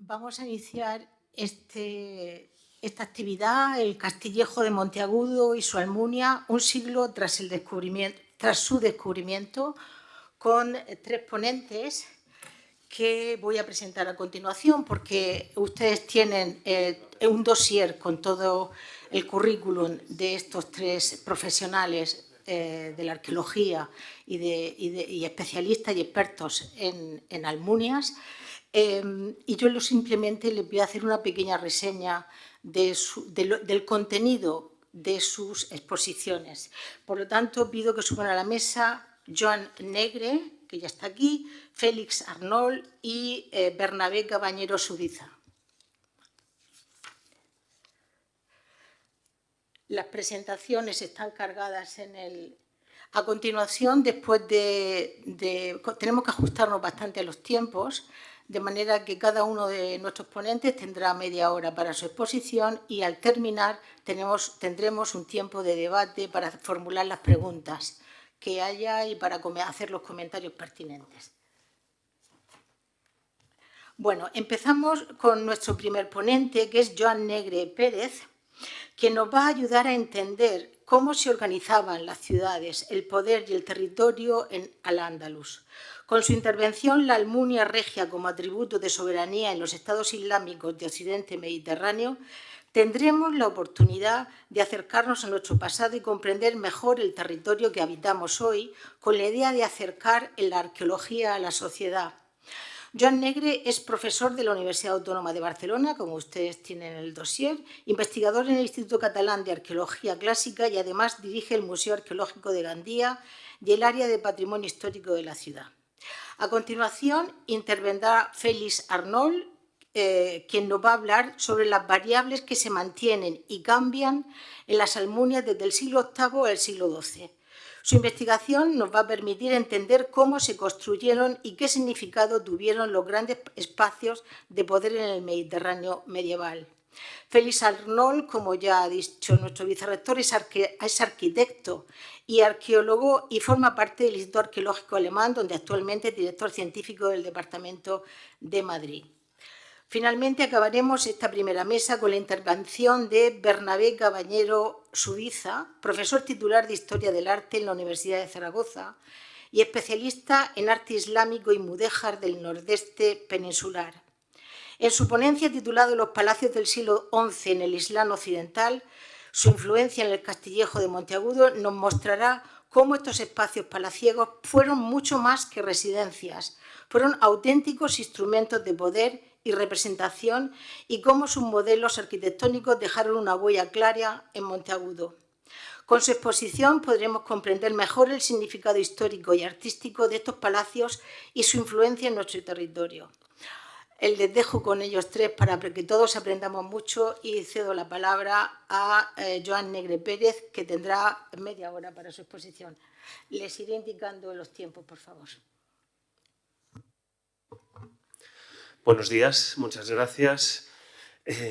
Vamos a iniciar esta actividad, el Castillejo de Monteagudo y su Almunia, un siglo tras su descubrimiento, con tres ponentes que voy a presentar a continuación, porque ustedes tienen un dossier con todo el currículum de estos tres profesionales de la arqueología y especialistas y expertos en almunias. Y yo simplemente les voy a hacer una pequeña reseña del contenido de sus exposiciones. Por lo tanto, pido que suban a la mesa Joan Negre, que ya está aquí, Félix Arnold y Bernabé Cabañero Subiza. Las presentaciones están cargadas en el... A continuación, después tenemos que ajustarnos bastante a los tiempos, de manera que cada uno de nuestros ponentes tendrá media hora para su exposición y al terminar tendremos un tiempo de debate para formular las preguntas que haya y para hacer los comentarios pertinentes. Bueno, empezamos con nuestro primer ponente, que es Joan Negre Pérez, que nos va a ayudar a entender cómo se organizaban las ciudades, el poder y el territorio en Al-Ándalus. Con su intervención, la Almunia regia como atributo de soberanía en los estados islámicos de Occidente Mediterráneo, tendremos la oportunidad de acercarnos a nuestro pasado y comprender mejor el territorio que habitamos hoy, con la idea de acercar la arqueología a la sociedad. Joan Negre es profesor de la Universidad Autónoma de Barcelona, como ustedes tienen en el dossier, investigador en el Instituto Catalán de Arqueología Clásica y además dirige el Museo Arqueológico de Gandía y el área de Patrimonio Histórico de la ciudad. A continuación intervendrá Félix Arnold, quien nos va a hablar sobre las variables que se mantienen y cambian en las almunias desde el siglo VIII al siglo XII. Su investigación nos va a permitir entender cómo se construyeron y qué significado tuvieron los grandes espacios de poder en el Mediterráneo medieval. Félix Arnold, como ya ha dicho nuestro vicerrector, es arquitecto y arqueólogo y forma parte del Instituto Arqueológico Alemán, donde actualmente es director científico del Departamento de Madrid. Finalmente, acabaremos esta primera mesa con la intervención de Bernabé Cabañero Subiza, profesor titular de Historia del Arte en la Universidad de Zaragoza y especialista en arte islámico y mudéjar del nordeste peninsular. En su ponencia titulada Los palacios del siglo XI en el Islam occidental, su influencia en el Castillejo de Monteagudo, nos mostrará cómo estos espacios palaciegos fueron mucho más que residencias, fueron auténticos instrumentos de poder y representación y cómo sus modelos arquitectónicos dejaron una huella clara en Monteagudo. Con su exposición podremos comprender mejor el significado histórico y artístico de estos palacios y su influencia en nuestro territorio. Les dejo con ellos tres para que todos aprendamos mucho y cedo la palabra a Joan Negre Pérez, que tendrá media hora para su exposición. Les iré indicando los tiempos, por favor. Buenos días, muchas gracias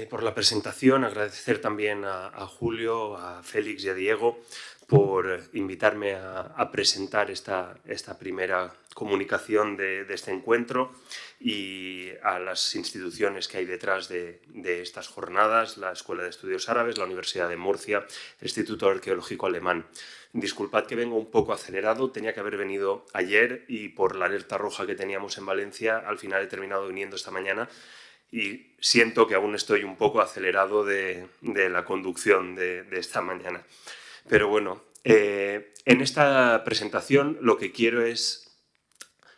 por la presentación. Agradecer también a Julio, a Félix y a Diego por invitarme a presentar esta primera comunicación de este encuentro y a las instituciones que hay detrás de estas jornadas, la Escuela de Estudios Árabes, la Universidad de Murcia, el Instituto Arqueológico Alemán. Disculpad que vengo un poco acelerado, tenía que haber venido ayer y por la alerta roja que teníamos en Valencia, al final he terminado viniendo esta mañana y siento que aún estoy un poco acelerado de la conducción de esta mañana. Pero bueno, en esta presentación lo que quiero es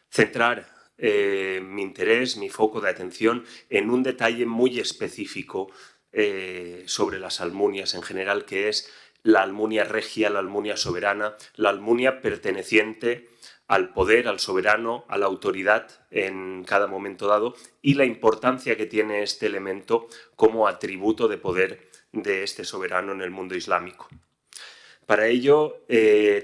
centrar mi interés, mi foco de atención en un detalle muy específico sobre las almunias en general, que es la almunia regia, la almunia soberana, la almunia perteneciente al poder, al soberano, a la autoridad en cada momento dado y la importancia que tiene este elemento como atributo de poder de este soberano en el mundo islámico. Para ello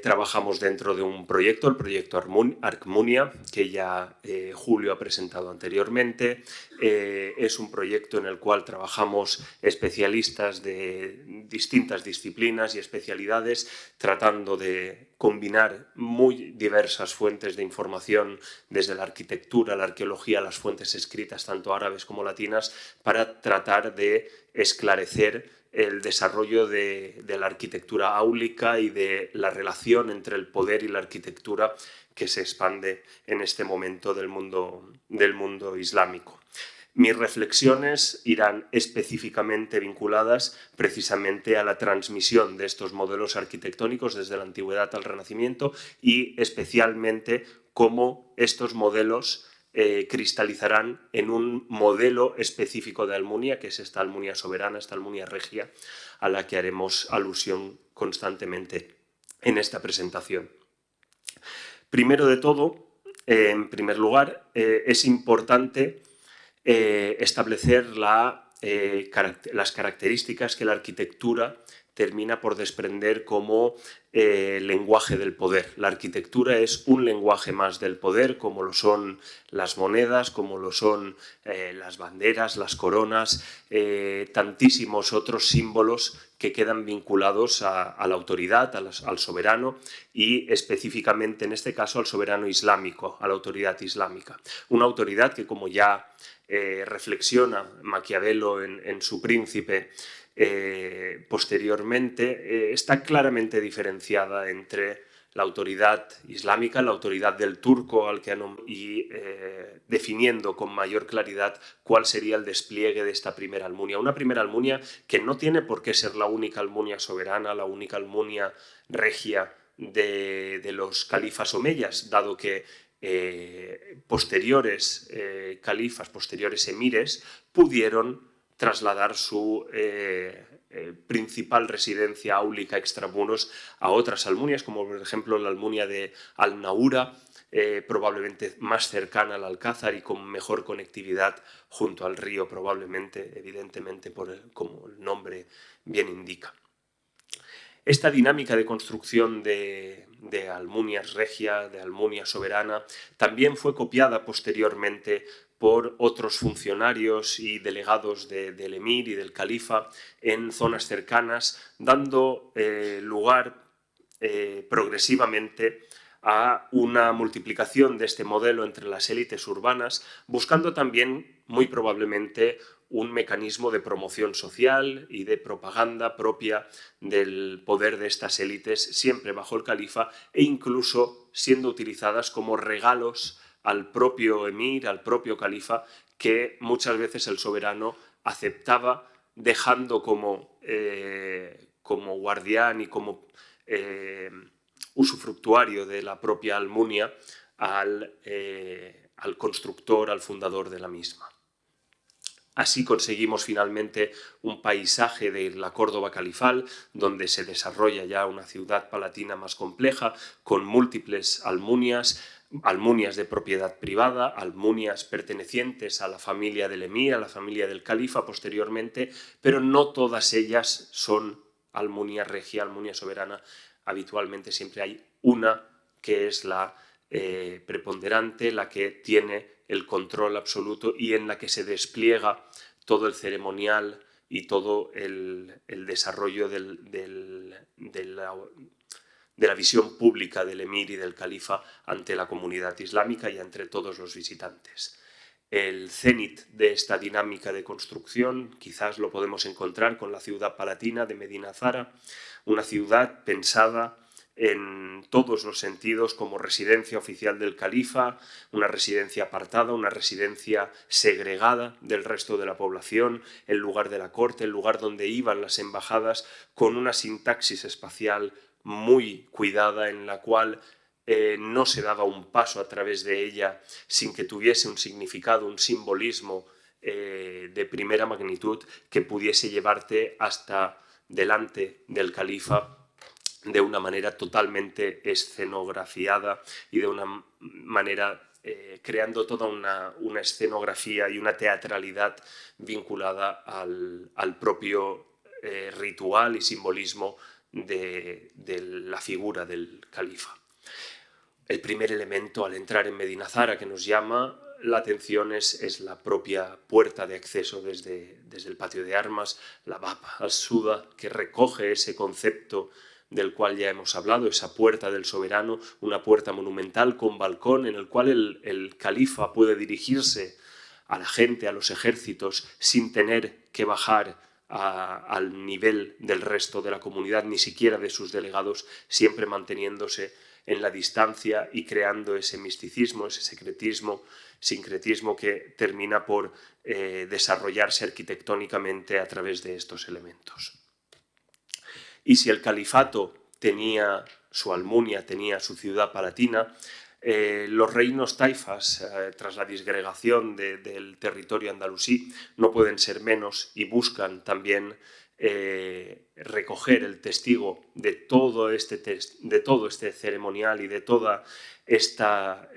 trabajamos dentro de un proyecto, el proyecto Arcmunia, que ya Julio ha presentado anteriormente. Es un proyecto en el cual trabajamos especialistas de distintas disciplinas y especialidades, tratando de combinar muy diversas fuentes de información, desde la arquitectura, la arqueología, las fuentes escritas, tanto árabes como latinas, para tratar de esclarecer el desarrollo de la arquitectura áulica y de la relación entre el poder y la arquitectura que se expande en este momento del mundo islámico. Mis reflexiones irán específicamente vinculadas precisamente a la transmisión de estos modelos arquitectónicos desde la antigüedad al Renacimiento y especialmente cómo estos modelos cristalizarán en un modelo específico de Almunia, que es esta Almunia soberana, esta Almunia regia, a la que haremos alusión constantemente en esta presentación. Primero de todo, en primer lugar, es importante establecer las características que la arquitectura termina por desprender como lenguaje del poder. La arquitectura es un lenguaje más del poder, como lo son las monedas, como lo son las banderas, las coronas, tantísimos otros símbolos que quedan vinculados a la autoridad, al soberano y específicamente en este caso al soberano islámico, a la autoridad islámica. Una autoridad que, como ya reflexiona Maquiavelo en su Príncipe, posteriormente, está claramente diferenciada entre la autoridad islámica, la autoridad del turco y definiendo con mayor claridad cuál sería el despliegue de esta primera Almunia. Una primera Almunia que no tiene por qué ser la única Almunia soberana, la única Almunia regia de los califas omeyas, dado que posteriores califas, posteriores emires, pudieron trasladar su principal residencia áulica extramuros a otras almunias, como por ejemplo la Almunia de Al-Naura, probablemente más cercana al Alcázar y con mejor conectividad junto al río, probablemente, evidentemente, como el nombre bien indica. Esta dinámica de construcción de Almunia regia, de Almunia soberana, también fue copiada posteriormente por otros funcionarios y delegados del emir y del califa en zonas cercanas, dando lugar progresivamente a una multiplicación de este modelo entre las élites urbanas, buscando también, muy probablemente, un mecanismo de promoción social y de propaganda propia del poder de estas élites, siempre bajo el califa, e incluso siendo utilizadas como regalos al propio emir, al propio califa, que muchas veces el soberano aceptaba, dejando como guardián y como usufructuario de la propia Almunia al constructor, al fundador de la misma. Así conseguimos finalmente un paisaje de la Córdoba califal, donde se desarrolla ya una ciudad palatina más compleja, con múltiples almunias, almunias de propiedad privada, almunias pertenecientes a la familia del emir, a la familia del califa posteriormente, pero no todas ellas son almunia regia, almunia soberana. Habitualmente siempre hay una que es la preponderante, la que tiene el control absoluto y en la que se despliega todo el ceremonial y todo el desarrollo de la visión pública del emir y del califa ante la comunidad islámica y entre todos los visitantes. El cenit de esta dinámica de construcción quizás lo podemos encontrar con la ciudad palatina de Medina Zara, una ciudad pensada en todos los sentidos como residencia oficial del califa, una residencia apartada, una residencia segregada del resto de la población, el lugar de la corte, el lugar donde iban las embajadas, con una sintaxis espacial muy cuidada en la cual no se daba un paso a través de ella sin que tuviese un significado, un simbolismo de primera magnitud que pudiese llevarte hasta delante del califa de una manera totalmente escenografiada y de una manera creando toda una escenografía y una teatralidad vinculada al propio ritual y simbolismo de la figura del califa. El primer elemento al entrar en Medina Zara que nos llama la atención es la propia puerta de acceso desde el patio de armas, la Bab al-Suda, que recoge ese concepto del cual ya hemos hablado, esa puerta del soberano, una puerta monumental con balcón en el cual el califa puede dirigirse a la gente, a los ejércitos, sin tener que bajar al nivel del resto de la comunidad, ni siquiera de sus delegados, siempre manteniéndose en la distancia y creando ese misticismo, ese sincretismo que termina por desarrollarse arquitectónicamente a través de estos elementos. Y si el califato tenía su Almunia, tenía su ciudad palatina, los reinos taifas, tras la disgregación del territorio andalusí, no pueden ser menos y buscan también recoger el testigo de todo este ceremonial y de toda esta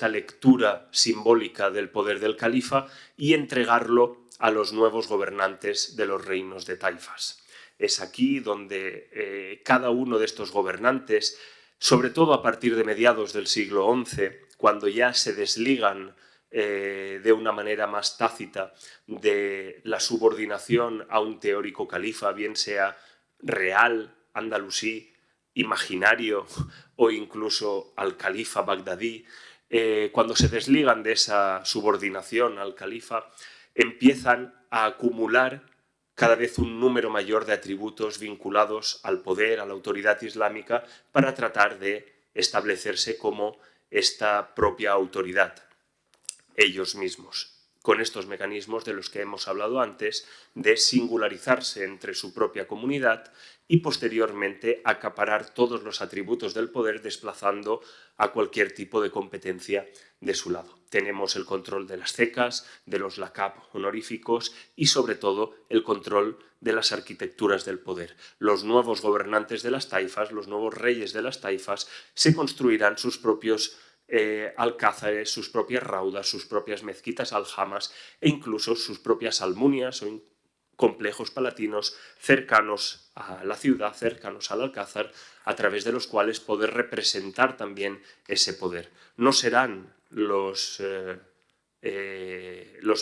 lectura simbólica del poder del califa y entregarlo a los nuevos gobernantes de los reinos de taifas. Es aquí donde cada uno de estos gobernantes, sobre todo a partir de mediados del siglo XI, cuando ya se desligan de una manera más tácita de la subordinación a un teórico califa, bien sea real, andalusí, imaginario o incluso al califa bagdadí, cuando se desligan de esa subordinación al califa, empiezan a acumular cada vez un número mayor de atributos vinculados al poder, a la autoridad islámica, para tratar de establecerse como esta propia autoridad, ellos mismos, con estos mecanismos de los que hemos hablado antes, de singularizarse entre su propia comunidad y posteriormente acaparar todos los atributos del poder, desplazando a cualquier tipo de competencia de su lado. Tenemos el control de las cecas, de los laqab honoríficos y sobre todo el control de las arquitecturas del poder. Los nuevos gobernantes de las taifas, los nuevos reyes de las taifas, se construirán sus propios alcázares, sus propias raudas, sus propias mezquitas aljamas e incluso sus propias almunias o complejos palatinos cercanos a la ciudad, cercanos al alcázar, a través de los cuales poder representar también ese poder. No serán los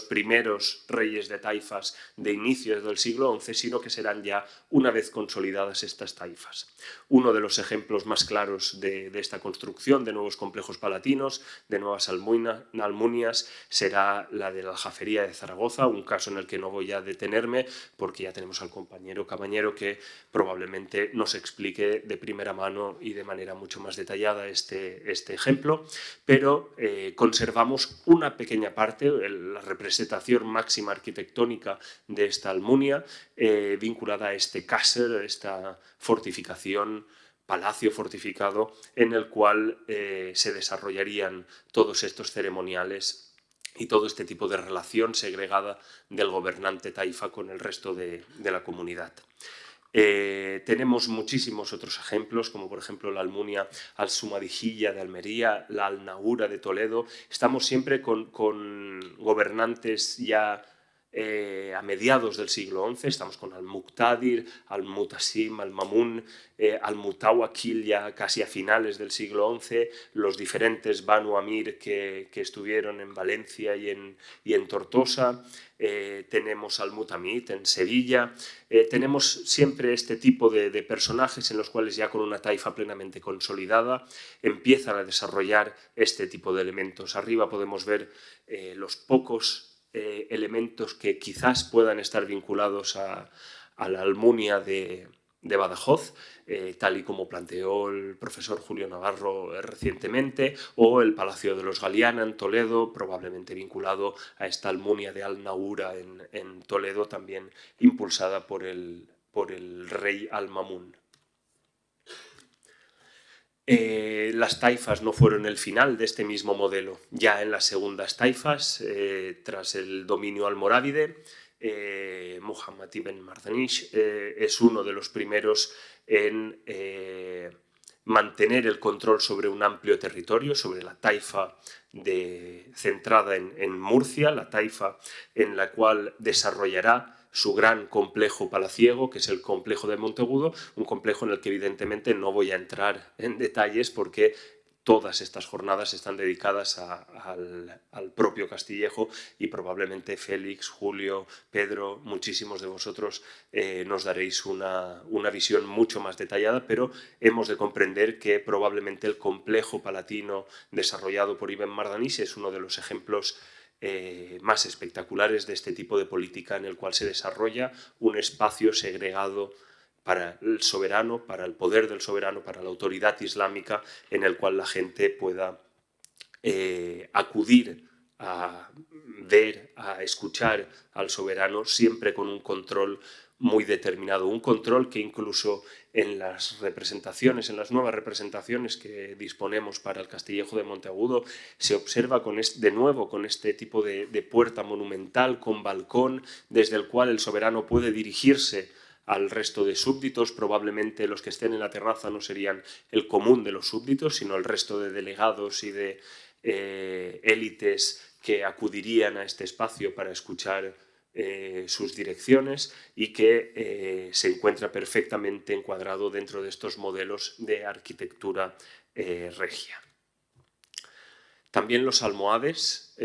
primeros reyes de taifas de inicios del siglo XI, sino que serán ya una vez consolidadas estas taifas. Uno de los ejemplos más claros de esta construcción de nuevos complejos palatinos, de nuevas almunias, será la de la Aljafería de Zaragoza, un caso en el que no voy a detenerme porque ya tenemos al compañero Cabañero que probablemente nos explique de primera mano y de manera mucho más detallada este ejemplo, pero conservamos una pequeña parte, la representación máxima arquitectónica de esta Almunia, vinculada a este Kasr, esta fortificación, palacio fortificado, en el cual se desarrollarían todos estos ceremoniales y todo este tipo de relación segregada del gobernante taifa con el resto de la comunidad. Tenemos muchísimos otros ejemplos, como por ejemplo la Almunia al-Sumadijilla de Almería, la al-Naura de Toledo. Estamos siempre con gobernantes ya a mediados del siglo XI, estamos con al-Muqtadir, al-Mutasim, al-Mamun, al-Mutawakil ya casi a finales del siglo XI, los diferentes Banu Amir que estuvieron en Valencia y en Tortosa, tenemos al-Mutamid en Sevilla, tenemos siempre este tipo de personajes en los cuales ya con una taifa plenamente consolidada empiezan a desarrollar este tipo de elementos. Arriba podemos ver los pocos elementos que quizás puedan estar vinculados a la Almunia de Badajoz, tal y como planteó el profesor Julio Navarro recientemente, o el Palacio de los Galiana en Toledo, probablemente vinculado a esta Almunia de Al-Naura en Toledo, también impulsada por el rey Al-Mamun. Las taifas no fueron el final de este mismo modelo. Ya en las segundas taifas, tras el dominio almorávide, Muhammad ibn Mardanish es uno de los primeros en mantener el control sobre un amplio territorio, sobre la taifa centrada en Murcia, la taifa en la cual desarrollará su gran complejo palaciego, que es el complejo de Monteagudo, un complejo en el que evidentemente no voy a entrar en detalles porque todas estas jornadas están dedicadas al propio Castillejo y probablemente Félix, Julio, Pedro, muchísimos de vosotros nos daréis una visión mucho más detallada, pero hemos de comprender que probablemente el complejo palatino desarrollado por Ibn Mardanís es uno de los ejemplos más espectaculares de este tipo de política en el cual se desarrolla un espacio segregado para el soberano, para el poder del soberano, para la autoridad islámica, en el cual la gente pueda acudir a ver, a escuchar al soberano, siempre con un control muy determinado, un control que incluso en las representaciones, en las nuevas representaciones que disponemos para el Castillejo de Monteagudo, se observa de nuevo con este tipo de puerta monumental, con balcón, desde el cual el soberano puede dirigirse al resto de súbditos. Probablemente los que estén en la terraza no serían el común de los súbditos, sino el resto de delegados y de élites que acudirían a este espacio para escuchar sus direcciones y que se encuentra perfectamente encuadrado dentro de estos modelos de arquitectura regia. También los almohades,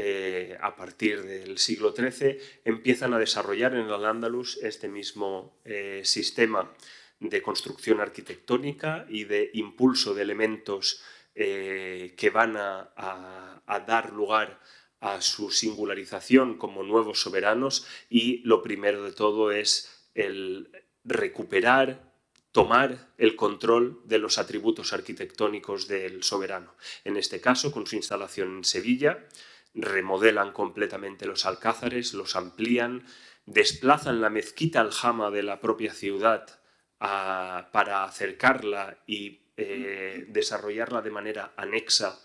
a partir del siglo XIII, empiezan a desarrollar en el Al-Ándalus este mismo sistema de construcción arquitectónica y de impulso de elementos que van a dar lugar a su singularización como nuevos soberanos, y lo primero de todo es el recuperar, tomar el control de los atributos arquitectónicos del soberano. En este caso, con su instalación en Sevilla, remodelan completamente los alcázares, los amplían, desplazan la mezquita Aljama de la propia ciudad para acercarla y desarrollarla de manera anexa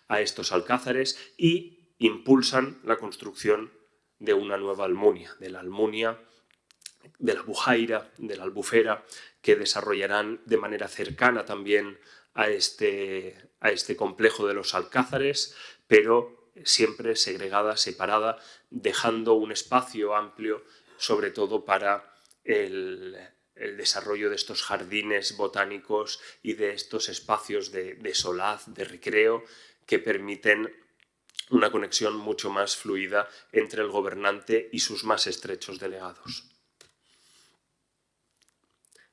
a estos alcázares, y impulsan la construcción de una nueva Almunia, de la Almunia, de la Bujaira, de la Albufera, que desarrollarán de manera cercana también a este complejo de los alcázares, pero siempre segregada, separada, dejando un espacio amplio, sobre todo para el desarrollo de estos jardines botánicos y de estos espacios de solaz, de recreo, que permiten una conexión mucho más fluida entre el gobernante y sus más estrechos delegados.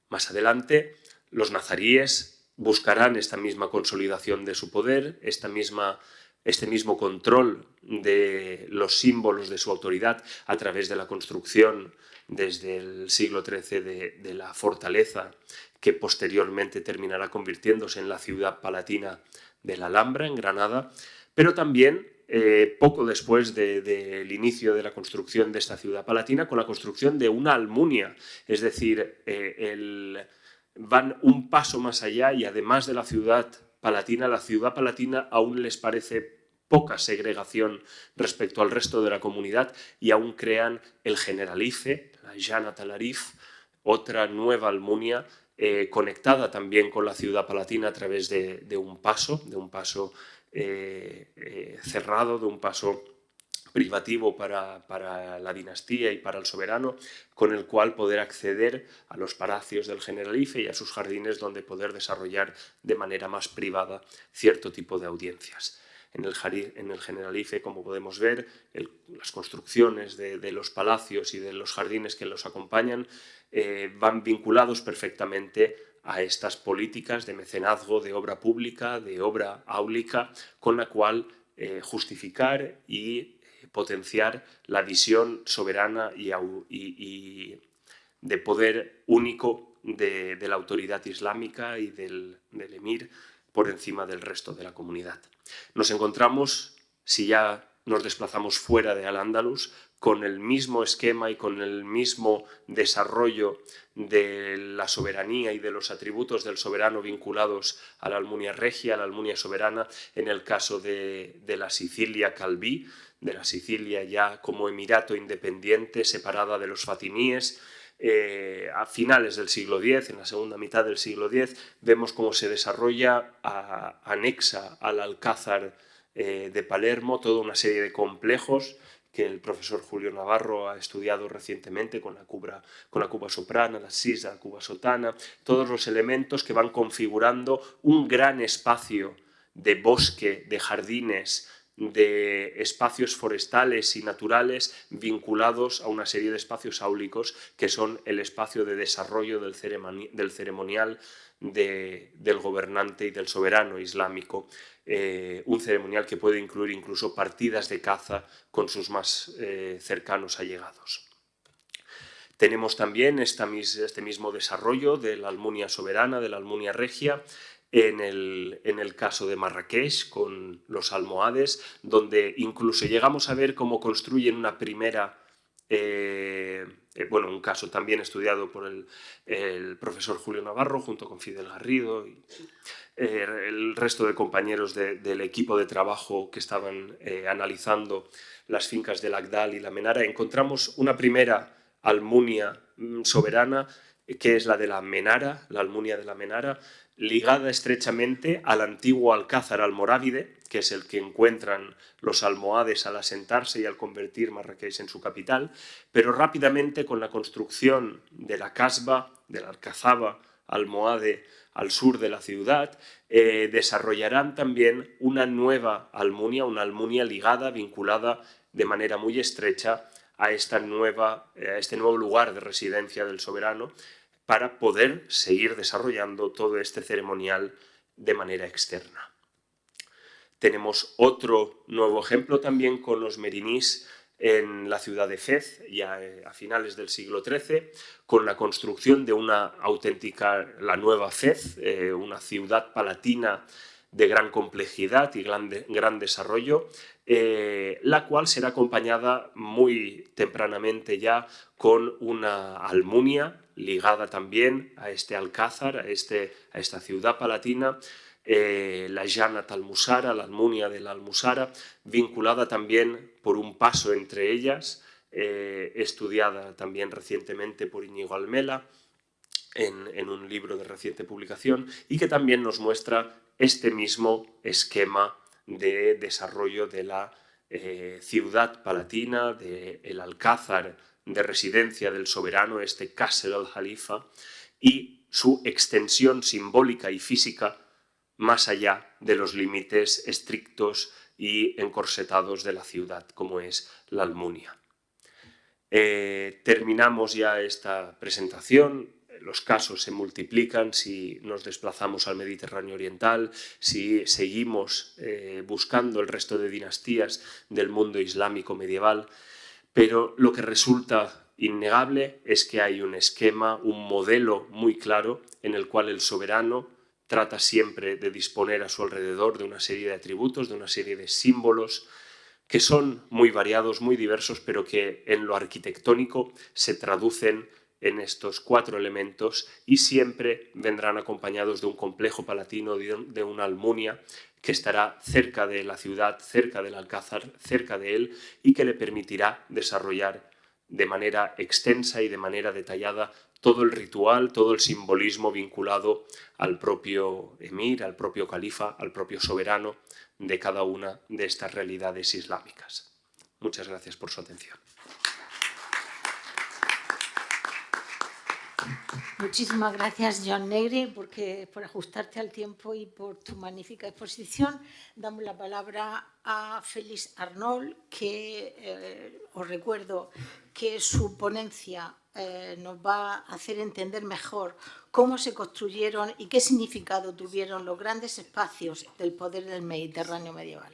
Más adelante, los nazaríes buscarán esta misma consolidación de su poder, este mismo control de los símbolos de su autoridad a través de la construcción desde el siglo XIII de la fortaleza, que posteriormente terminará convirtiéndose en la ciudad palatina de la Alhambra, en Granada, pero también poco después del inicio de la construcción de esta ciudad palatina, con la construcción de una Almunia, es decir, van un paso más allá, y además de la ciudad palatina aún les parece poca segregación respecto al resto de la comunidad, y aún crean el Generalife, la Janat al-Arif, otra nueva Almunia conectada también con la ciudad palatina a través de un paso cerrado, de un paso privativo para la dinastía y para el soberano, con el cual poder acceder a los palacios del Generalife y a sus jardines, donde poder desarrollar de manera más privada cierto tipo de audiencias. En el Generalife, como podemos ver, las construcciones de los palacios y de los jardines que los acompañan van vinculados perfectamente a estas políticas de mecenazgo, de obra pública, de obra áulica, con la cual justificar y potenciar la visión soberana y de poder único de la autoridad islámica y del emir por encima del resto de la comunidad. Nos encontramos, si ya nos desplazamos fuera de Al-Ándalus, con el mismo esquema y con el mismo desarrollo de la soberanía y de los atributos del soberano vinculados a la Almunia regia, a la Almunia soberana, en el caso de la Sicilia calví, de la Sicilia ya como emirato independiente, separada de los fatimíes. A finales del siglo X, en la segunda mitad del siglo X, vemos cómo se desarrolla anexa al Alcázar de Palermo toda una serie de complejos que el profesor Julio Navarro ha estudiado recientemente con la cuba soprana, la sisa, la cuba sotana, todos los elementos que van configurando un gran espacio de bosque, de jardines, de espacios forestales y naturales vinculados a una serie de espacios áulicos que son el espacio de desarrollo del ceremonial del gobernante y del soberano islámico, un ceremonial que puede incluir incluso partidas de caza con sus más cercanos allegados. Tenemos también este mismo desarrollo de la Almunia soberana, de la Almunia regia, en el caso de Marrakech, con los almohades, donde incluso llegamos a ver cómo construyen una primera, un caso también estudiado por el profesor Julio Navarro, junto con Fidel Garrido y el resto de compañeros del equipo de trabajo que estaban analizando las fincas del Agdal y la Menara. Encontramos una primera Almunia soberana, que es la de la Menara, la Almunia de la Menara, ligada estrechamente al antiguo alcázar almorávide, que es el que encuentran los almohades al asentarse y al convertir Marrakech en su capital, pero rápidamente con la construcción de la Casba, de la Alcazaba almohade al sur de la ciudad, desarrollarán también una nueva Almunia, una Almunia ligada, vinculada de manera muy estrecha a este nuevo lugar de residencia del soberano, para poder seguir desarrollando todo este ceremonial de manera externa. Tenemos otro nuevo ejemplo también con los merinís en la ciudad de Fez, ya a finales del siglo XIII, con la construcción de la nueva Fez, una ciudad palatina de gran complejidad y gran desarrollo, la cual será acompañada muy tempranamente ya con una Almunia ligada también a este alcázar, a esta ciudad palatina, la Janat al-Musara, la Almunia de la Almusara, vinculada también por un paso entre ellas, estudiada también recientemente por Íñigo Almela en un libro de reciente publicación, y que también nos muestra este mismo esquema de desarrollo de la ciudad palatina, del alcázar de residencia del soberano, este Qasr al-Jalifa, y su extensión simbólica y física más allá de los límites estrictos y encorsetados de la ciudad, como es la Almunia. Terminamos ya esta presentación. Los casos se multiplican si nos desplazamos al Mediterráneo oriental, si seguimos buscando el resto de dinastías del mundo islámico medieval, pero lo que resulta innegable es que hay un esquema, un modelo muy claro en el cual el soberano trata siempre de disponer a su alrededor de una serie de atributos, de una serie de símbolos que son muy variados, muy diversos, pero que en lo arquitectónico se traducen en estos 4 elementos y siempre vendrán acompañados de un complejo palatino, de una Almunia que estará cerca de la ciudad, cerca del alcázar, cerca de él, y que le permitirá desarrollar de manera extensa y de manera detallada todo el ritual, todo el simbolismo vinculado al propio emir, al propio califa, al propio soberano de cada una de estas realidades islámicas. Muchas gracias por su atención. Muchísimas gracias, Joan Negre, por ajustarte al tiempo y por tu magnífica exposición. Damos la palabra a Félix Arnold, que os recuerdo que su ponencia nos va a hacer entender mejor cómo se construyeron y qué significado tuvieron los grandes espacios del poder del Mediterráneo medieval.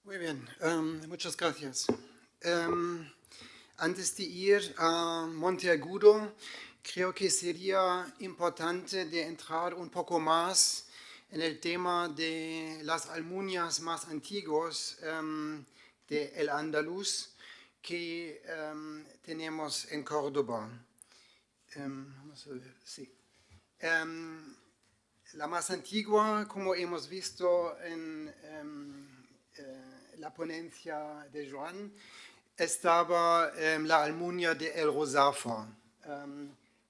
Muy bien, muchas gracias. Antes de ir a Monteagudo, creo que sería importante de entrar un poco más en el tema de las almunias más antiguas de El Andaluz que tenemos en Córdoba. Vamos a ver, sí. la más antigua, como hemos visto en la ponencia de Joan, estaba la Almunia de El Rozafa,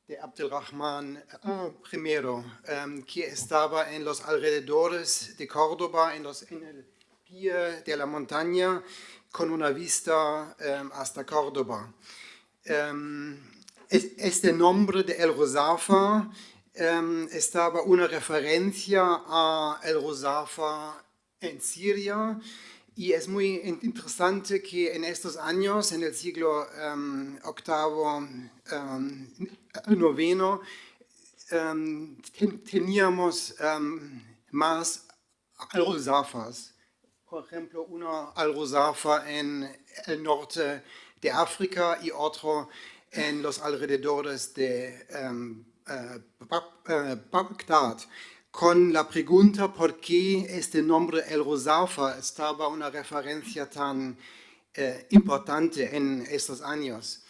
de Abdelrahman I, que estaba en los alrededores de Córdoba, en el pie de la montaña, con una vista hasta Córdoba. Este nombre de El Rozafa estaba una referencia a El Rozafa en Siria, y es muy interesante que en estos años, en el siglo VIII, IX, teníamos más Al-Rozafas. Por ejemplo, una Al-Rozafa en el norte de África y otro en los alrededores de Bagdad. Con la pregunta por qué este nombre El Rozafa estaba una referencia tan importante en estos años.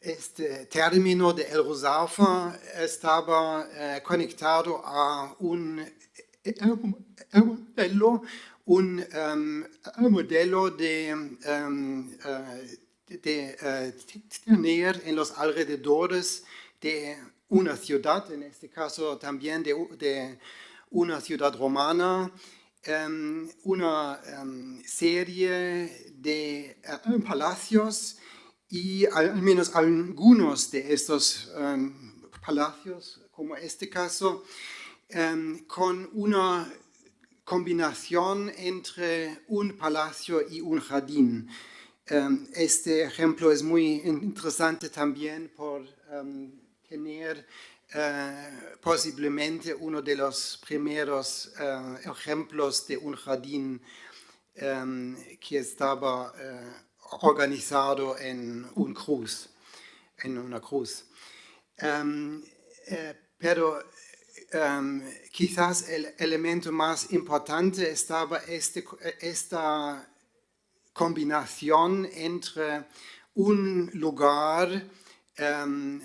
Este término de El Rozafa estaba conectado a un modelo de tener en los alrededores de una ciudad, en este caso también de una ciudad romana, una serie de palacios, y al menos algunos de estos palacios, como este caso, con una combinación entre un palacio y un jardín. Este ejemplo es muy interesante también por tener posiblemente uno de los primeros ejemplos de un jardín que estaba organizado en una cruz. Pero quizás el elemento más importante estaba esta combinación entre un lugar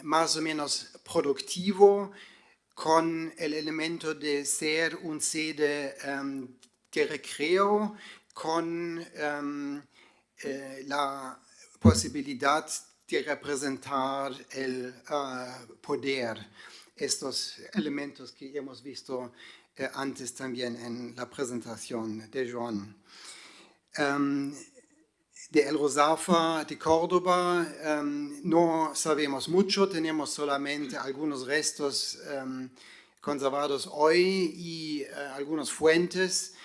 más o menos productivo con el elemento de ser un sede de recreo, con la posibilidad de representar el poder. Estos elementos que hemos visto antes también en la presentación de Joan. De El Rozafa de Córdoba no sabemos mucho, tenemos solamente algunos restos conservados hoy y algunas fuentes,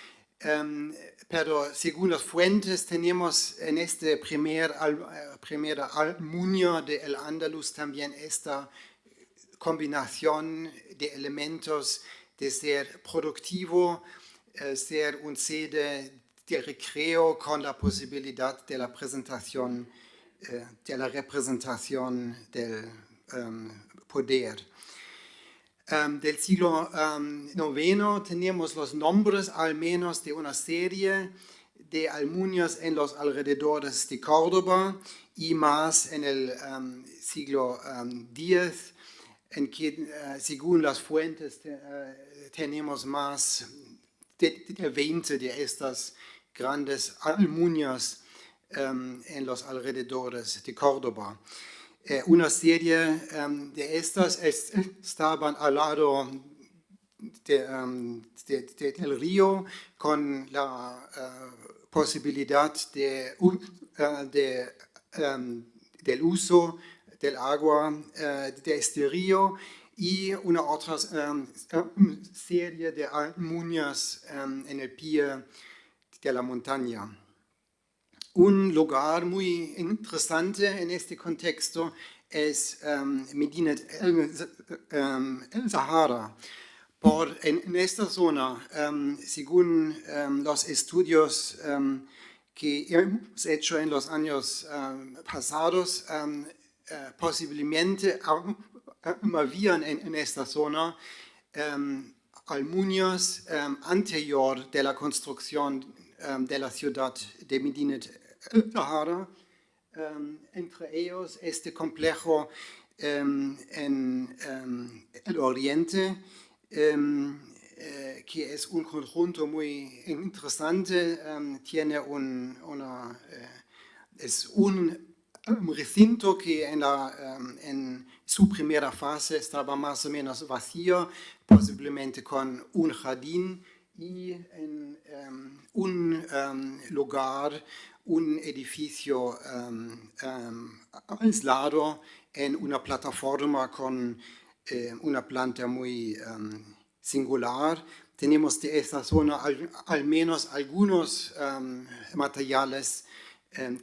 pero según las fuentes tenemos en esta primera Almunia de El Andalus también esta combinación de elementos de ser productivo, ser un sede de recreo con la posibilidad de la presentación, de la representación del poder. Del siglo IX tenemos los nombres al menos de una serie de almunias en los alrededores de Córdoba y más en el siglo X, en que según las fuentes tenemos más de 20 de estas grandes almunias en los alrededores de Córdoba. Una serie de estas estaban al lado del río, con la posibilidad del uso del agua de este río, y una otra serie de almunias en el pie de la montaña. Un lugar muy interesante en este contexto es Medina el Sahara. En esta zona, según los estudios que hemos hecho en los años pasados, posiblemente habían en esta zona almunias anterior de la construcción de la ciudad de Medina el Sahara, entre ellos este complejo en el Oriente, que es un conjunto muy interesante, tiene es un recinto que en su primera fase estaba más o menos vacío, posiblemente con un jardín y en un lugar, un edificio aislado en una plataforma con una planta muy singular. Tenemos de esta zona al menos algunos materiales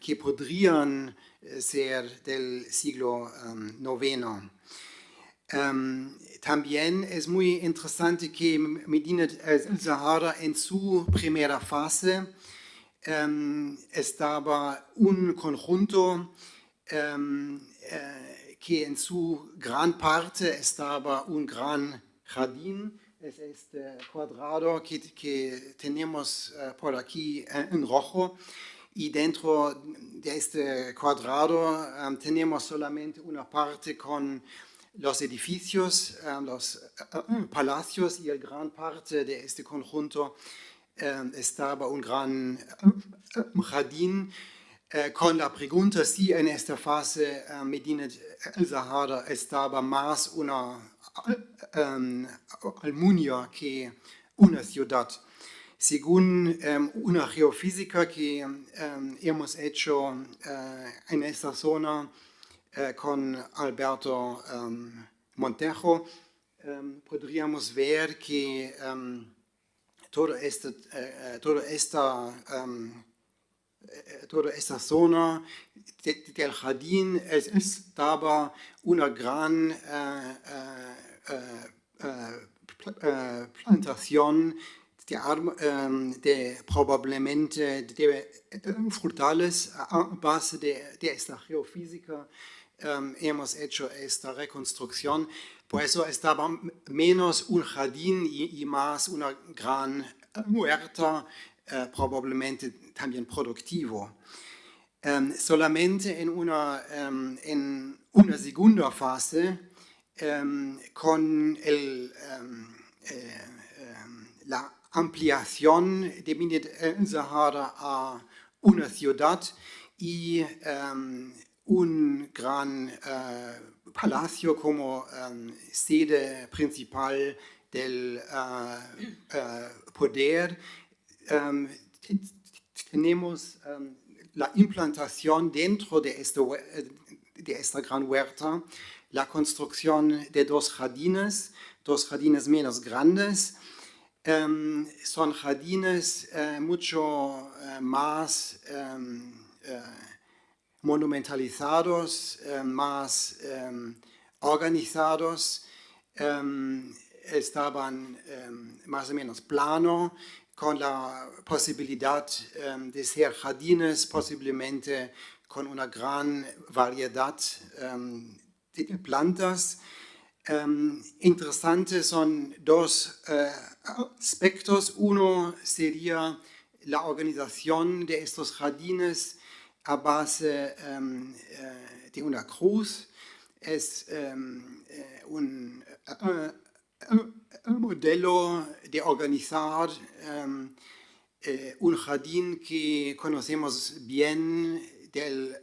que podrían ser del siglo IX. También es muy interesante que Medinet el-Zahara en su primera fase estaba un conjunto que en su gran parte estaba un gran jardín. Es este cuadrado que tenemos por aquí en rojo. Y dentro de este cuadrado tenemos solamente una parte con los edificios, los palacios, y la gran parte de este conjunto estaba un gran jardín, con la pregunta si en esta fase Medinet el-Zahara estaba más una Almunia que una ciudad. Según una geofísica que hemos hecho en esta zona con Alberto Montejo, podríamos ver que toda esta zona del jardín estaba una gran plantación de probablemente de frutales. A base de esta geofísica hemos hecho esta reconstrucción. Por eso estaba menos un jardín y más una gran huerta, probablemente también productivo. Solamente en una segunda fase, con la ampliación de Medinet el-Zahara a una ciudad y un gran palacio como sede principal del poder, tenemos la implantación dentro de esta gran huerta, la construcción de dos jardines menos grandes. Son jardines mucho más monumentalizados, más organizados, estaban más o menos plano, con la posibilidad de ser jardines posiblemente con una gran variedad de plantas. Interesantes son dos aspectos. Uno sería la organización de estos jardines a base de una cruz. Es un modelo de organizar un jardín que conocemos bien del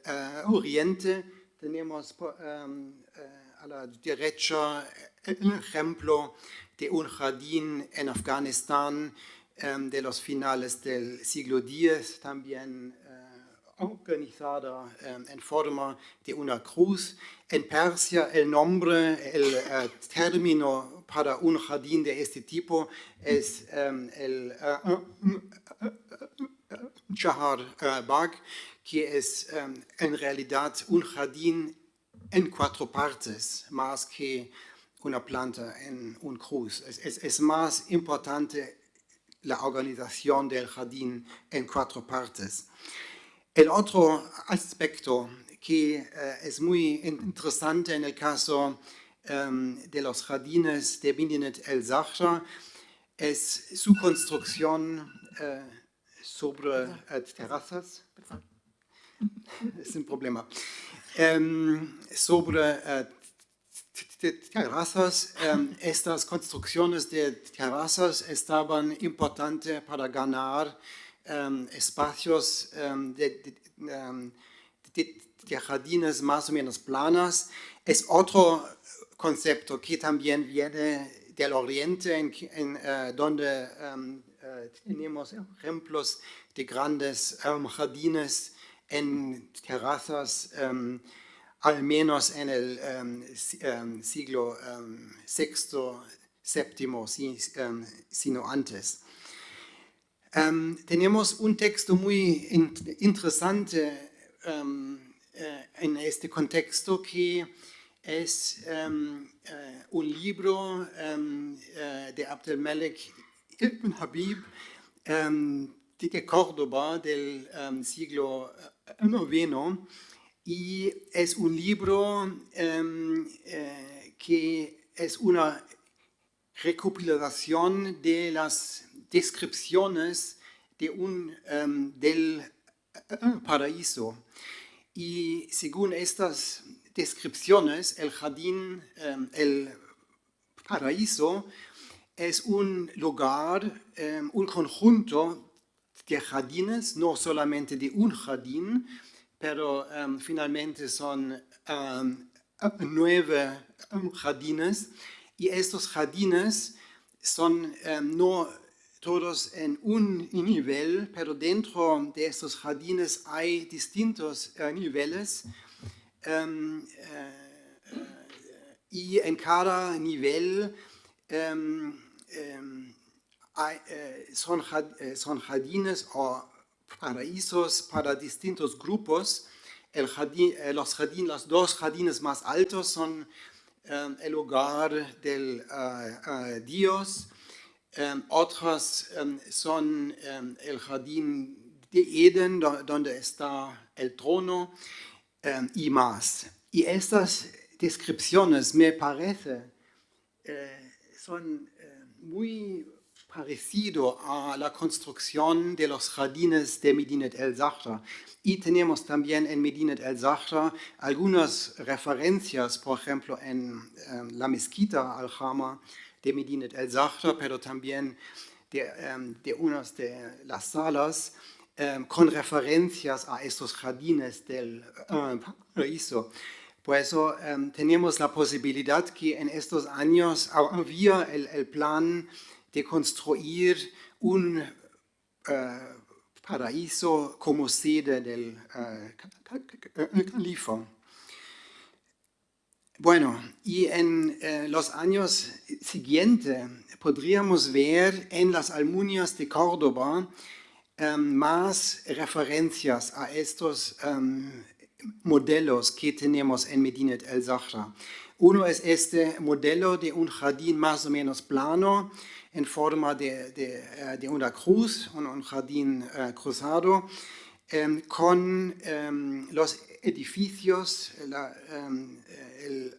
Oriente. Tenemos a la derecha el ejemplo de un jardín en Afganistán de los finales del siglo X, también organizada en forma de una cruz. En Persia el término para un jardín de este tipo es el Chahar Bagh, que es en realidad un jardín en cuatro partes, más que una planta en un cruz. Es más importante la organización del jardín en cuatro partes. El otro aspecto que es muy interesante en el caso de los jardines de Medinet el-Zahara es su construcción sobre terrazas. Es un problema. Sobre terrazas. Estas construcciones de terrazas estaban importantes para ganar espacios de jardines más o menos planas. Es otro concepto que también viene del oriente, donde tenemos ejemplos de grandes jardines en terrazas, al menos en el siglo VI, VII, sino antes. Tenemos un texto muy interesante en este contexto, que es un libro de Abdelmelek ibn Habib de Córdoba del siglo IX, y es un libro que es una recopilación de las descripciones del paraíso. Y según estas descripciones, el jardín, el paraíso, es un lugar, un conjunto de jardines, no solamente de un jardín, pero finalmente son 9 jardines, y estos jardines son no todos en un nivel, pero dentro de estos jardines hay distintos niveles, y en cada nivel son jardines o paraísos para distintos grupos. Los 2 jardines más altos son el hogar del Dios. Otros son el jardín de Eden, donde está el trono, y más. Y estas descripciones, me parece, son muy parecidas a la construcción de los jardines de Medinet el-Zahra. Y tenemos también en Medinet el-Zahra algunas referencias, por ejemplo, en la mezquita Al-Jama de Medinet el-Zahra, pero también de unas de las salas, con referencias a estos jardines del paraíso. Por eso tenemos la posibilidad que en estos años había el plan de construir un paraíso como sede del califa. Bueno, y en los años siguientes podríamos ver en las Almunias de Córdoba más referencias a estos modelos que tenemos en Medinet el-Zahra. Uno es este modelo de un jardín más o menos plano, en forma de una cruz, un jardín cruzado, con los edificios, el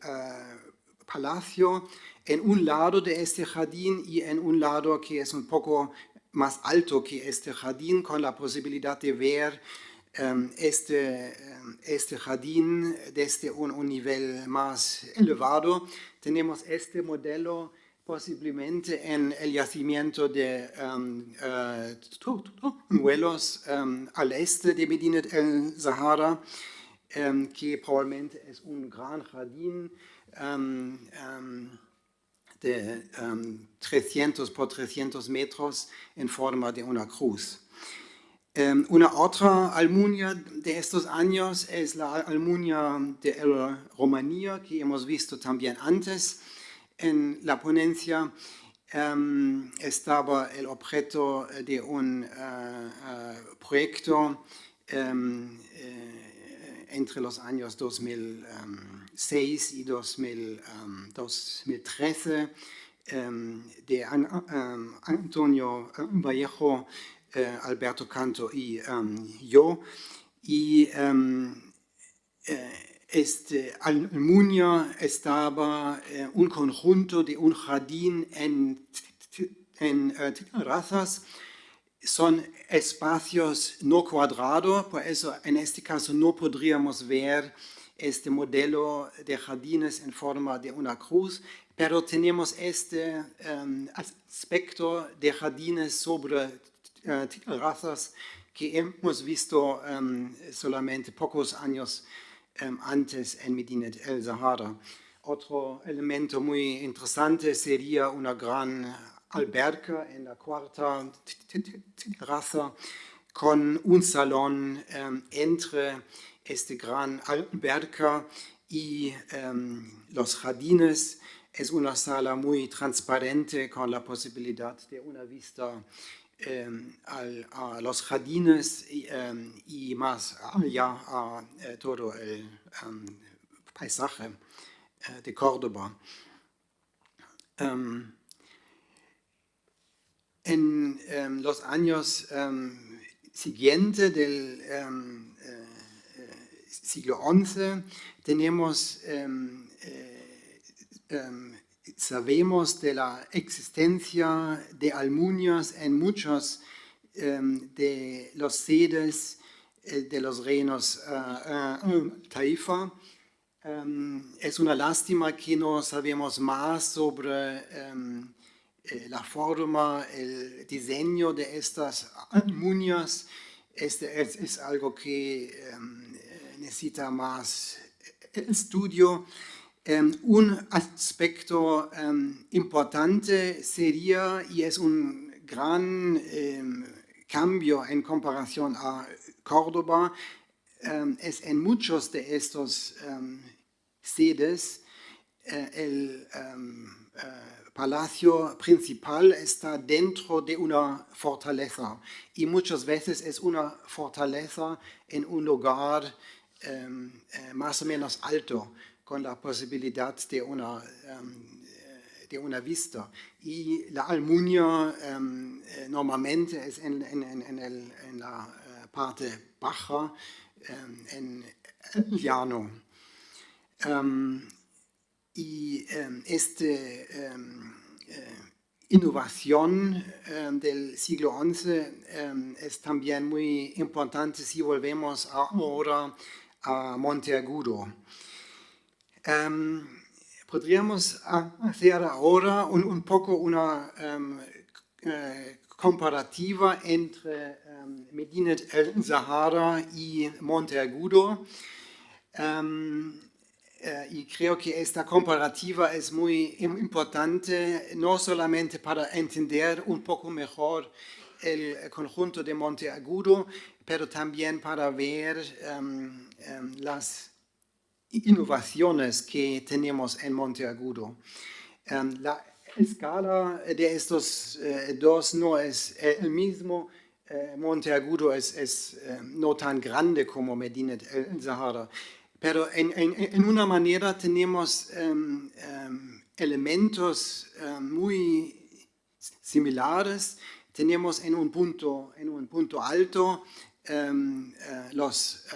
palacio en un lado de este jardín y en un lado que es un poco más alto que este jardín, con la posibilidad de ver este jardín desde un nivel más elevado. Tenemos este modelo posiblemente en el yacimiento de Turtuelos al este de Medinet el-Zahra, que probablemente es un gran jardín de 300 por 300 metros en forma de una cruz. Una otra Almunia de estos años es la Almunia de Romanía, que hemos visto también antes en la ponencia. Estaba el objeto de un proyecto entre los años 2006 y 2013 de Antonio Vallejo, Alberto Canto y yo. Y Almunia estaba un conjunto de un jardín en terrazas. Son espacios no cuadrados, por eso en este caso no podríamos ver este modelo de jardines en forma de una cruz, pero tenemos este aspecto de jardines sobre terrazas que hemos visto solamente pocos años antes en Medinet El Sahara. Otro elemento muy interesante sería una gran alberca en la cuarta terraza con un salón entre este gran alberca y los jardines. Es una sala muy transparente con la posibilidad de una vista a los jardines y más allá a todo el paisaje de Córdoba. En los años siguientes del siglo XI tenemos, sabemos de la existencia de almuñas en muchos de los sedes de los reinos Taifa. Es una lástima que no sabemos más sobre la forma, el diseño de estas almuñas. Es algo que necesita más estudio. Un aspecto importante sería, y es un gran cambio en comparación a Córdoba, es en muchos de estos sedes el palacio principal está dentro de una fortaleza y muchas veces es una fortaleza en un lugar más o menos alto, con la posibilidad de una vista. Y la almuña normalmente es en la parte baja, en el llano. Y esta innovación del siglo XI es también muy importante si volvemos ahora a Monteagudo. Podríamos hacer ahora un poco una comparativa entre Medinet El Sahara y Monteagudo. Y creo que esta comparativa es muy importante, no solamente para entender un poco mejor el conjunto de Monteagudo, pero también para ver las innovaciones que tenemos en Monteagudo. La escala de estos dos no es el mismo. Monteagudo es no tan grande como Medinet El Sahara. Pero en una manera tenemos elementos muy similares. Tenemos en un punto alto los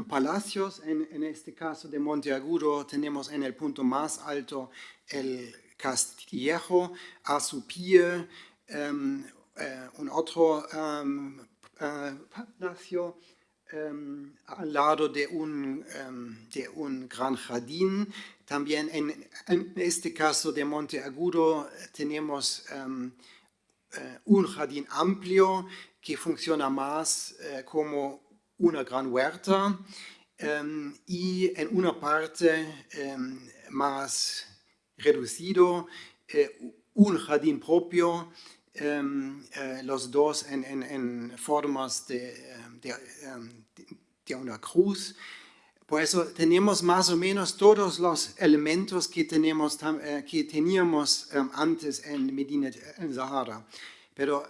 palacios. En este caso de Monteagudo tenemos en el punto más alto el castillejo a su pie, un otro palacio al lado de un gran jardín. También en este caso de Monteagudo tenemos un jardín amplio que funciona más como una gran huerta y en una parte más reducido un jardín propio, los dos en formas de una cruz. Por eso tenemos más o menos todos los elementos que teníamos antes en Medinet El Sahara. Pero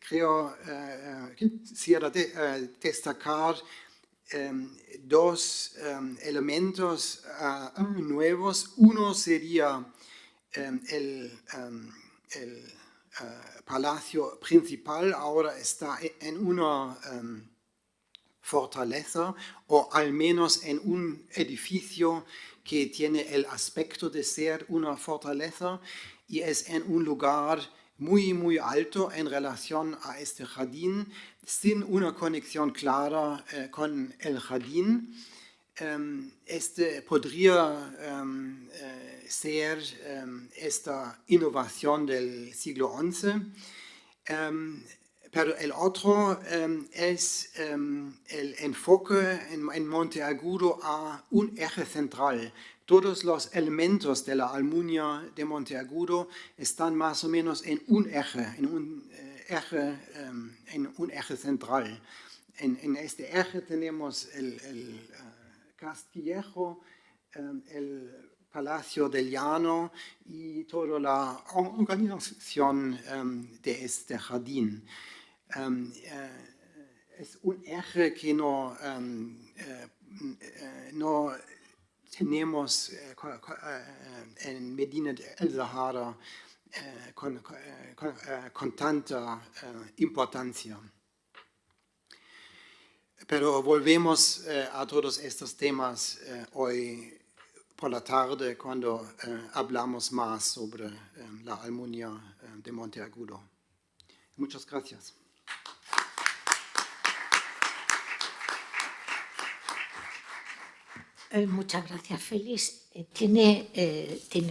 creo que quisiera destacar dos elementos nuevos. Uno sería el palacio principal, ahora está en una fortaleza o al menos en un edificio que tiene el aspecto de ser una fortaleza y es en un lugar muy, muy alto en relación a este jardín, sin una conexión clara con el jardín. este podría ser esta innovación del siglo XI, pero el otro es el enfoque en Monteagudo a un eje central. Todos los elementos de la Almunia de Monteagudo están más o menos en un eje, en un eje central. En este eje tenemos el Castillejo, el Palacio del Llano y toda la organización de este jardín. Es un eje que no tenemos en Medina del Sahara con tanta importancia. Pero volvemos a todos estos temas hoy por la tarde cuando hablamos más sobre la Almunia de Monteagudo. Muchas gracias. Muchas gracias, Félix. Tiene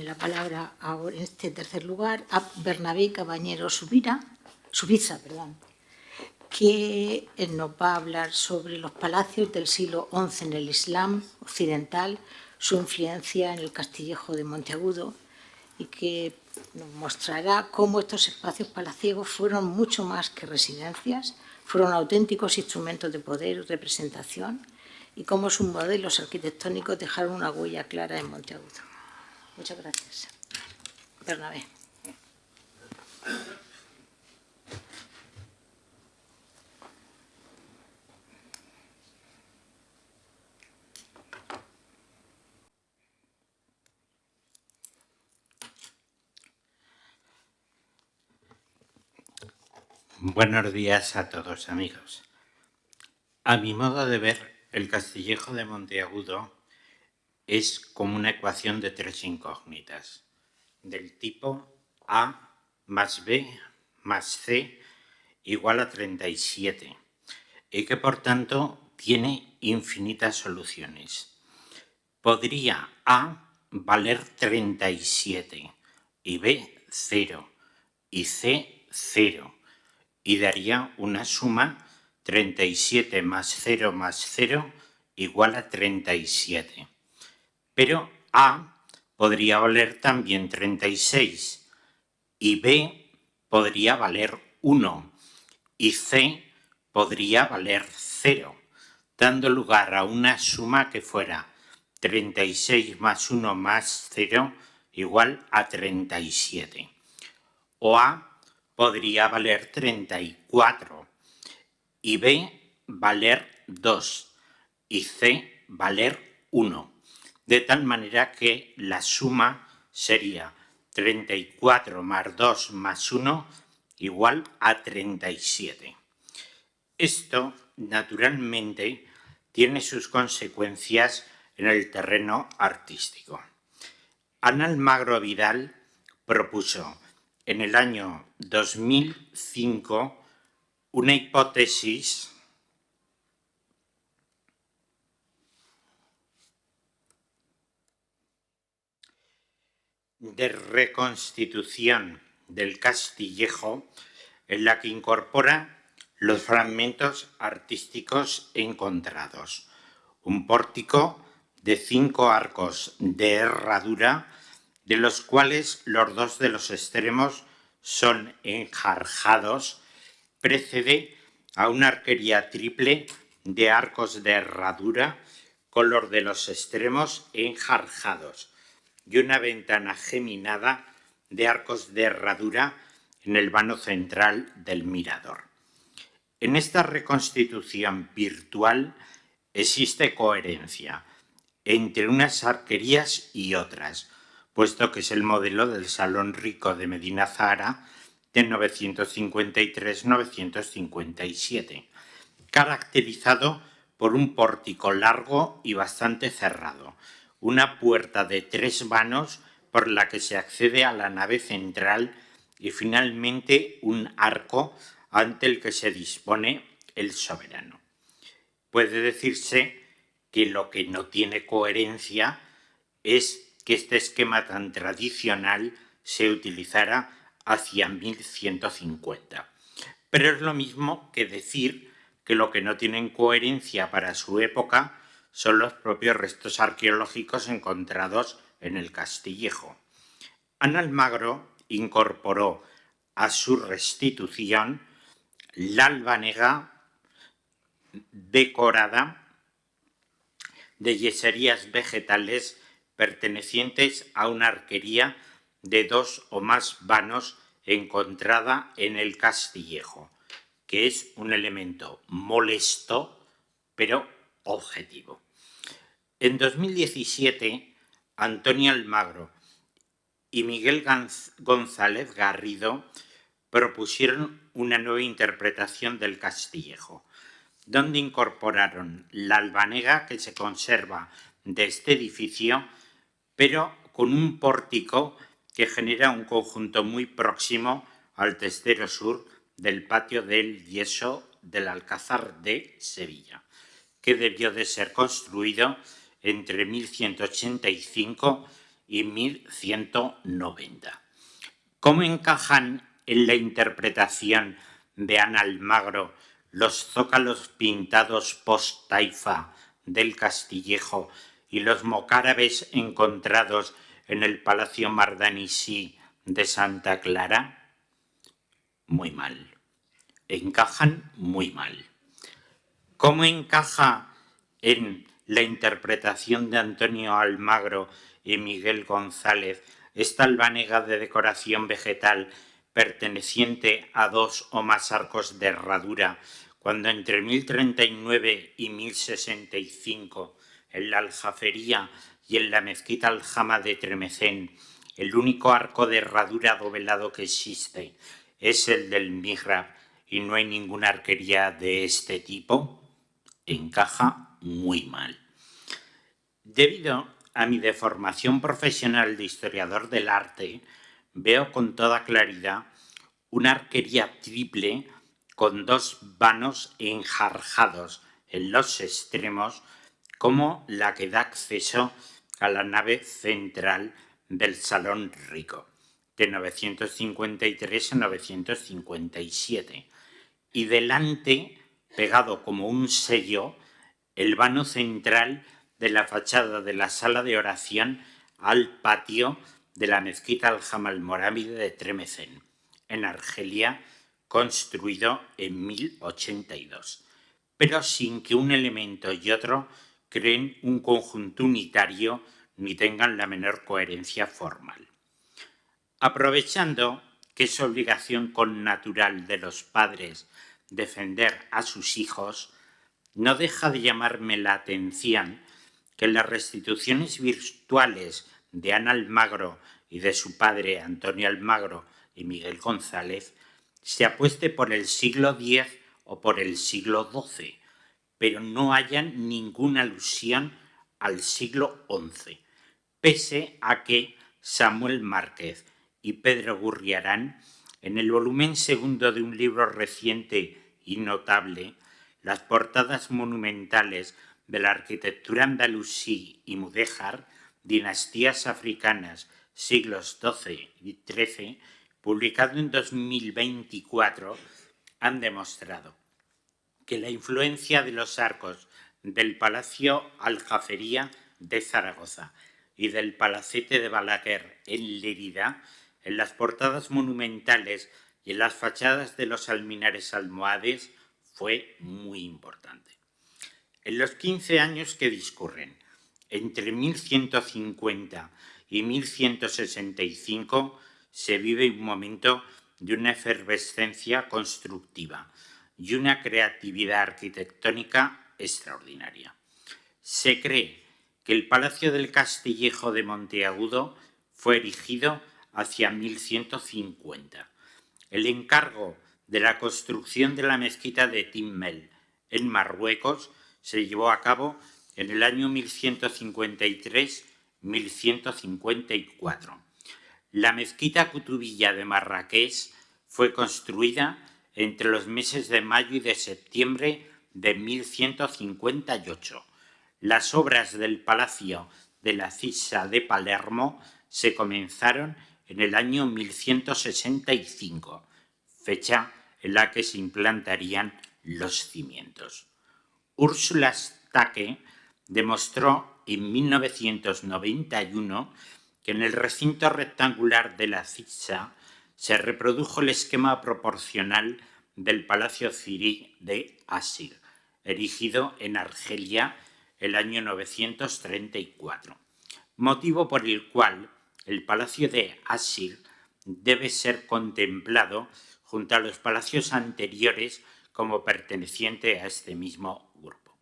la palabra ahora en este tercer lugar a Bernabé Cabañero Subiza, que nos va a hablar sobre los palacios del siglo XI en el Islam occidental, su influencia en el Castillejo de Monteagudo, y que nos mostrará cómo estos espacios palaciegos fueron mucho más que residencias, fueron auténticos instrumentos de poder y representación, y cómo sus modelos arquitectónicos dejaron una huella clara en Monteagudo. Muchas gracias. Bernabé. Buenos días a todos, amigos. A mi modo de ver, el Castillejo de Monteagudo es como una ecuación de tres incógnitas, del tipo A más B más C igual a 37, y que por tanto tiene infinitas soluciones. Podría A valer 37, y B 0, y C 0, y daría una suma 37 más 0 más 0 igual a 37. Pero A podría valer también 36 y B podría valer 1 y C podría valer 0, dando lugar a una suma que fuera 36 más 1 más 0 igual a 37. O A podría valer 34 y B valer 2 y C valer 1, de tal manera que la suma sería 34 más 2 más 1 igual a 37. Esto, naturalmente, tiene sus consecuencias en el terreno artístico. Ana Almagro Vidal propuso en el año 2005 una hipótesis de reconstitución del Castillejo en la que incorpora los fragmentos artísticos encontrados. Un pórtico de 5 arcos de herradura, de los cuales los 2 de los extremos son enjarjados, precede a una arquería triple de arcos de herradura con los de los extremos enjarjados y una ventana geminada de arcos de herradura en el vano central del mirador. En esta reconstitución virtual existe coherencia entre unas arquerías y otras, puesto que es el modelo del Salón Rico de Medina Zahara de 953-957, caracterizado por un pórtico largo y bastante cerrado, una puerta de 3 vanos por la que se accede a la nave central y finalmente un arco ante el que se dispone el soberano. Puede decirse que lo que no tiene coherencia es que este esquema tan tradicional se utilizara hacia 1150. Pero es lo mismo que decir que lo que no tienen coherencia para su época son los propios restos arqueológicos encontrados en el Castillejo. Ana Almagro incorporó a su restitución la albanega decorada de yeserías vegetales pertenecientes a una arquería de 2 o más vanos encontrada en el Castillejo, que es un elemento molesto, pero objetivo. En 2017, Antonio Almagro y Miguel González Garrido propusieron una nueva interpretación del Castillejo, donde incorporaron la albanega que se conserva de este edificio, pero con un pórtico que genera un conjunto muy próximo al testero sur del patio del Yeso del Alcázar de Sevilla, que debió de ser construido entre 1185 y 1190. ¿Cómo encajan en la interpretación de Ana Almagro los zócalos pintados post-taifa del Castillejo y los mocárabes encontrados en el Palacio Mardanisí de Santa Clara? Muy mal. Encajan muy mal. ¿Cómo encaja en la interpretación de Antonio Almagro y Miguel González esta albanega de decoración vegetal perteneciente a 2 o más arcos de herradura, cuando entre 1039 y 1065 en la Aljafería y en la mezquita Aljama de Tremecén el único arco de herradura dovelado que existe es el del mihrab y no hay ninguna arquería de este tipo? Encaja muy mal. Debido a mi deformación profesional de historiador del arte, veo con toda claridad una arquería triple con 2 vanos enjarjados en los extremos, como la que da acceso a la nave central del Salón Rico, de 953 a 957, y delante, pegado como un sello, el vano central de la fachada de la sala de oración al patio de la mezquita Aljama Almorávide de Tremecén, en Argelia, construido en 1082, pero sin que un elemento y otro creen un conjunto unitario ni tengan la menor coherencia formal. Aprovechando que es obligación connatural de los padres defender a sus hijos, no deja de llamarme la atención que en las restituciones virtuales de Ana Almagro y de su padre Antonio Almagro y Miguel González se apueste por el siglo X o por el siglo XII, pero no hayan ninguna alusión al siglo XI, pese a que Samuel Márquez y Pedro Gurriarán, en el volumen segundo de un libro reciente y notable, Las portadas monumentales de la arquitectura andalusí y mudéjar, dinastías africanas, siglos XII y XIII, publicado en 2024, han demostrado que la influencia de los arcos del Palacio Aljafería de Zaragoza y del Palacete de Balaguer en Lérida, en las portadas monumentales y en las fachadas de los alminares almohades, fue muy importante. En los 15 años que discurren entre 1150 y 1165 se vive un momento de una efervescencia constructiva y una creatividad arquitectónica extraordinaria. Se cree que el Palacio del Castillejo de Monteagudo fue erigido hacia 1150. El encargo de la construcción de la mezquita de Timmel en Marruecos se llevó a cabo en el año 1153-1154. La mezquita Kutubiyya de Marrakech fue construida entre los meses de mayo y de septiembre de 1158. Las obras del Palacio de la Cisa de Palermo se comenzaron en el año 1165, fecha en la que se implantarían los cimientos. Úrsula Stacke demostró en 1991 que en el recinto rectangular de la Cisa se reprodujo el esquema proporcional del Palacio Ciri de Asir, erigido en Argelia el año 934, motivo por el cual el Palacio de Asir debe ser contemplado junto a los palacios anteriores como perteneciente a este mismo grupo.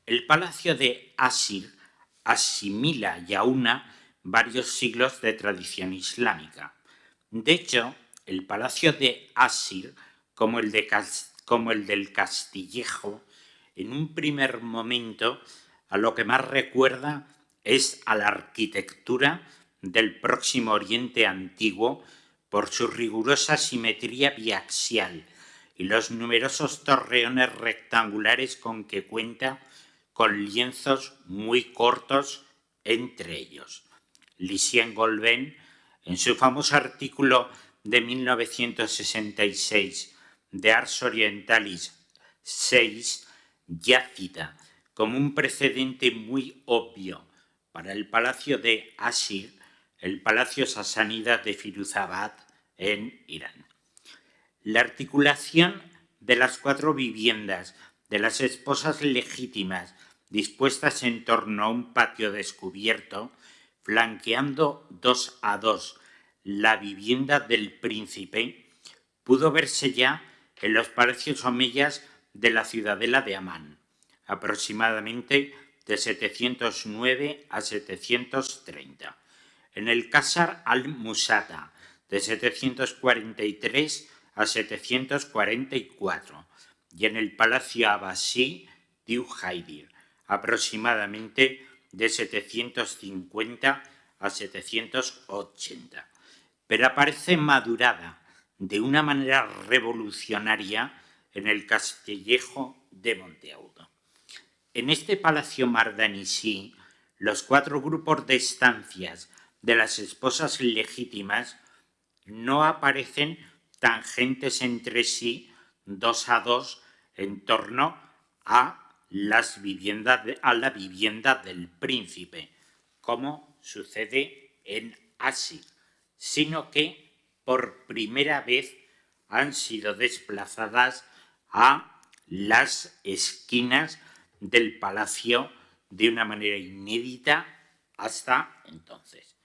El Palacio de Asir asimila y aúna varios siglos de tradición islámica. De hecho, el Palacio de Asir, como el del Castillejo, en un primer momento a lo que más recuerda es a la arquitectura del Próximo Oriente Antiguo por su rigurosa simetría biaxial y los numerosos torreones rectangulares con que cuenta, con lienzos muy cortos entre ellos. Lucien Golben, en su famoso artículo de 1966 de Ars Orientalis 6, ya cita como un precedente muy obvio para el Palacio de Asir, el Palacio Sasánida de Firuzabad en Irán. La articulación de las 4 viviendas de las esposas legítimas dispuestas en torno a un patio descubierto, flanqueando 2 a 2 la vivienda del príncipe, pudo verse ya en los palacios omeyas de la ciudadela de Amán, aproximadamente de 709 a 730, en el Qasr al-Musata, de 743 a 744, y en el Palacio Abbasí de Ujaidir, aproximadamente de 750 a 780, pero aparece madurada de una manera revolucionaria en el Castillejo de Monteagudo. En este palacio mardanisí, los 4 grupos de estancias de las esposas legítimas no aparecen tangentes entre sí 2 a 2 en torno a la vivienda del príncipe, como sucede en Asir, sino que por primera vez han sido desplazadas a las esquinas del palacio de una manera inédita hasta entonces.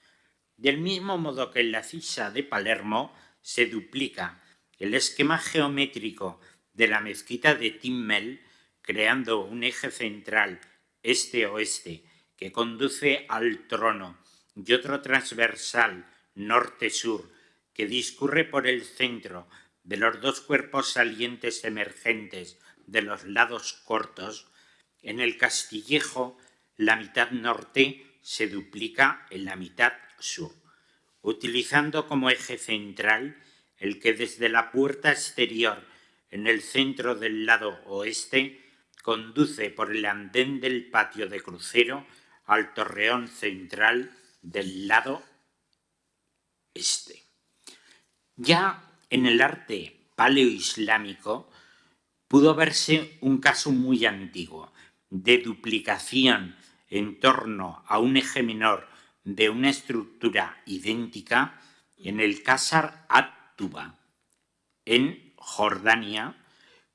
Del mismo modo que en la Cisa de Palermo se duplica el esquema geométrico de la mezquita de Timmel, creando un eje central este-oeste que conduce al trono y otro transversal norte-sur que discurre por el centro de los 2 cuerpos salientes emergentes de los lados cortos. En el Castillejo, la mitad norte se duplica en la mitad sur, utilizando como eje central el que desde la puerta exterior en el centro del lado oeste conduce por el andén del patio de crucero al torreón central del lado este. Ya en el arte paleoislámico pudo verse un caso muy antiguo de duplicación en torno a un eje menor de una estructura idéntica en el Qasr at-Tuba, en Jordania,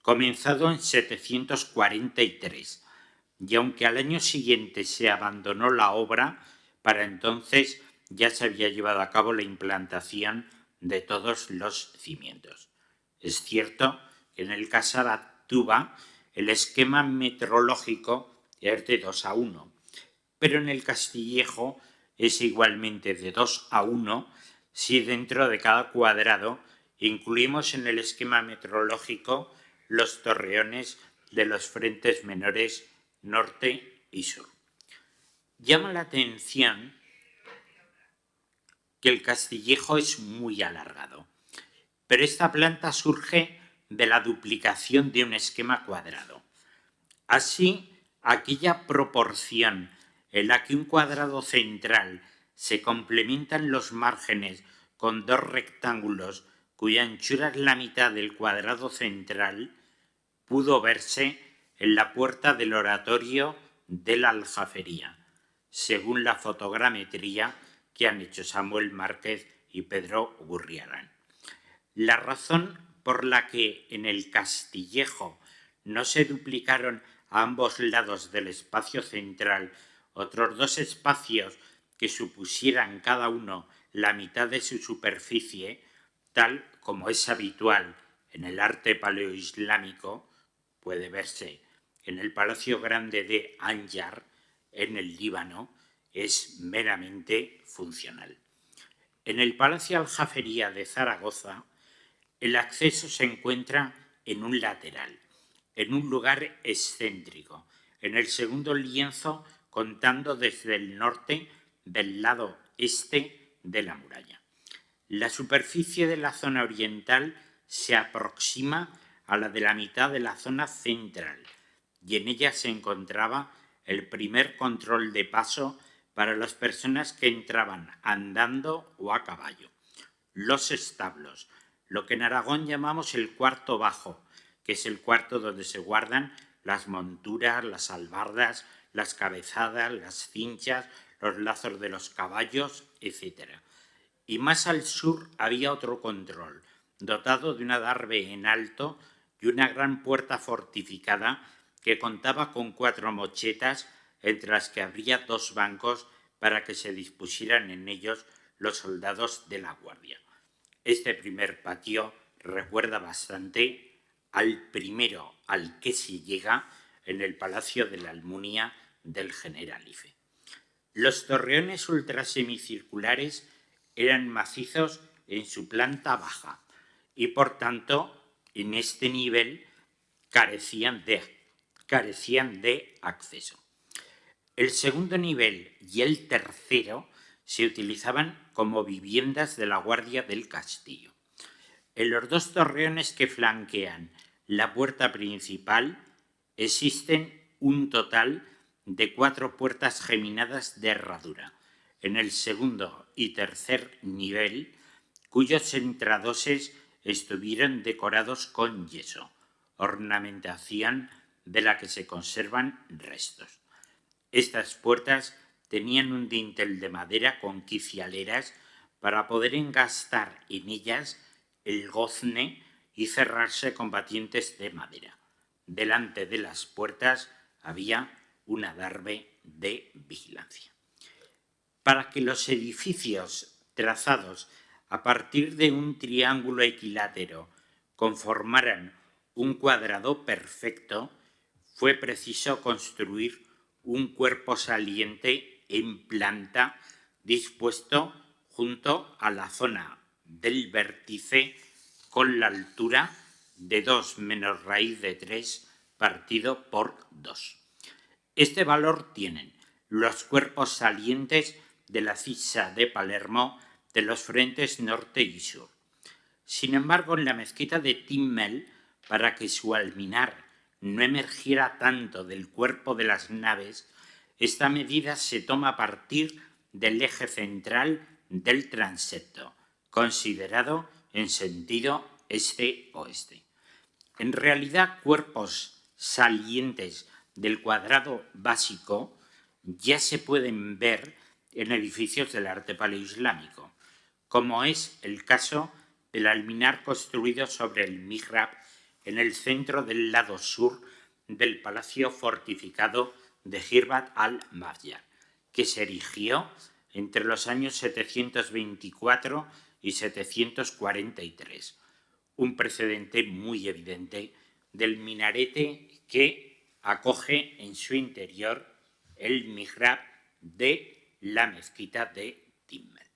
comenzado en 743, y aunque al año siguiente se abandonó la obra, para entonces ya se había llevado a cabo la implantación de todos los cimientos. Es cierto que en el Qasr at-Tuba el esquema metrológico es de 2 a 1, pero en el Castillejo es igualmente de 2 a 1 si dentro de cada cuadrado incluimos en el esquema metrológico los torreones de los frentes menores norte y sur. Llama la atención que el Castillejo es muy alargado, pero esta planta surge de la duplicación de un esquema cuadrado. Así, aquella proporción en la que un cuadrado central se complementan los márgenes con dos rectángulos cuya anchura es la mitad del cuadrado central, pudo verse en la puerta del oratorio de la Aljafería, según la fotogrametría que han hecho Samuel Márquez y Pedro Gurriarán. La razón por la que en el Castillejo no se duplicaron a ambos lados del espacio central otros dos espacios que supusieran cada uno la mitad de su superficie, tal como es habitual en el arte paleoislámico, puede verse en el Palacio Grande de Anjar, en el Líbano, es meramente funcional. En el Palacio Aljafería de Zaragoza, el acceso se encuentra en un lateral, en un lugar excéntrico, en el segundo lienzo contando desde el norte del lado este de la muralla. La superficie de la zona oriental se aproxima a la de la mitad de la zona central y en ella se encontraba el primer control de paso para las personas que entraban andando o a caballo. Los establos, lo que en Aragón llamamos el cuarto bajo, que es el cuarto donde se guardan las monturas, las albardas, las cabezadas, las cinchas, los lazos de los caballos, etc. Y más al sur había otro control, dotado de un adarve en alto y una gran puerta fortificada que contaba con 4 mochetas, entre las que habría 2 bancos para que se dispusieran en ellos los soldados de la guardia. Este primer patio recuerda bastante al primero al que se llega en el Palacio de la Almunia del Generalife. Los torreones ultrasemicirculares eran macizos en su planta baja y, por tanto, en este nivel carecían de acceso. El segundo nivel y el tercero se utilizaban como viviendas de la guardia del castillo. En los 2 torreones que flanquean la puerta principal existen un total de 4 puertas geminadas de herradura en el segundo y tercer nivel, cuyos entradoses estuvieron decorados con yeso, ornamentación de la que se conservan restos. Estas puertas tenían un dintel de madera con quicialeras para poder engastar en ellas el gozne y cerrarse con batientes de madera. Delante de las puertas había un adarve de vigilancia. Para que los edificios trazados a partir de un triángulo equilátero conformaran un cuadrado perfecto, fue preciso construir un cuerpo saliente en planta dispuesto junto a la zona del vértice con la altura de 2 menos raíz de 3 partido por 2. Este valor tienen los cuerpos salientes de la Cisa de Palermo de los frentes norte y sur. Sin embargo, en la mezquita de Timmel, para que su alminar no emergiera tanto del cuerpo de las naves, esta medida se toma a partir del eje central del transepto, considerado en sentido este-oeste. En realidad, cuerpos salientes del cuadrado básico ya se pueden ver en edificios del arte paleoislámico, como es el caso del alminar construido sobre el mihrab en el centro del lado sur del palacio fortificado de Hirbat al-Mafyar, que se erigió entre los años 724 y 743, un precedente muy evidente del minarete que acoge en su interior el mihrab de la mezquita de Timmel.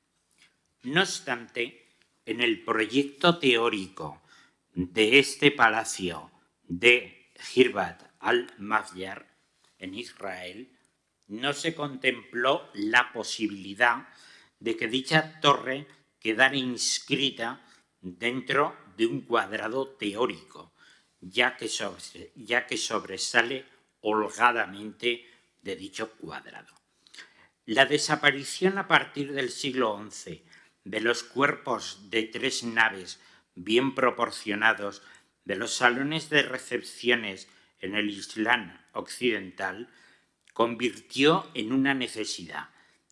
No obstante, en el proyecto teórico de este palacio de Hirbat al-Mafyar en Israel, no se contempló la posibilidad de que dicha torre quedara inscrita dentro de un cuadrado teórico, ya que sobresale holgadamente de dicho cuadrado. La desaparición a partir del siglo XI de los cuerpos de 3 naves bien proporcionados de los salones de recepciones en el Islam occidental convirtió en una necesidad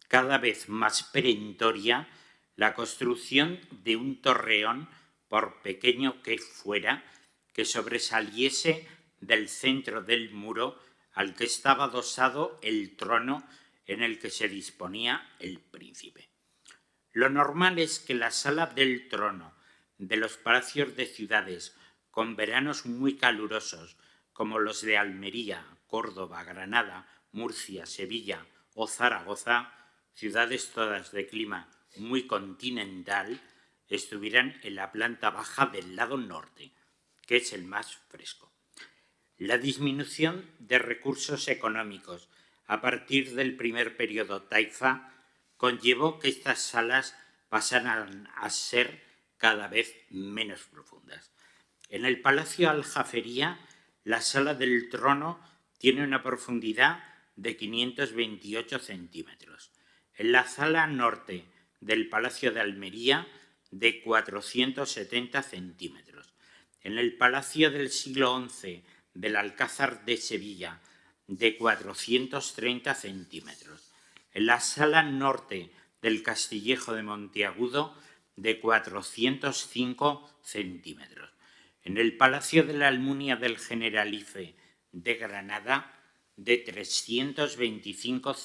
cada vez más perentoria la construcción de un torreón, por pequeño que fuera, que sobresaliese del centro del muro al que estaba adosado el trono en el que se disponía el príncipe. Lo normal es que la sala del trono de los palacios de ciudades con veranos muy calurosos, como los de Almería, Córdoba, Granada, Murcia, Sevilla o Zaragoza, ciudades todas de clima muy continental, estuvieran en la planta baja del lado norte, que es el más fresco. La disminución de recursos económicos a partir del primer periodo taifa conllevó que estas salas pasaran a ser cada vez menos profundas. En el Palacio Aljafería, la sala del trono tiene una profundidad de 528 centímetros. En la sala norte del Palacio de Almería, de 470 centímetros. En el Palacio del siglo XI del Alcázar de Sevilla, de 430 centímetros. En la sala norte del Castillejo de Monteagudo, de 405 centímetros. En el Palacio de la Almunia del Generalife de Granada, de 325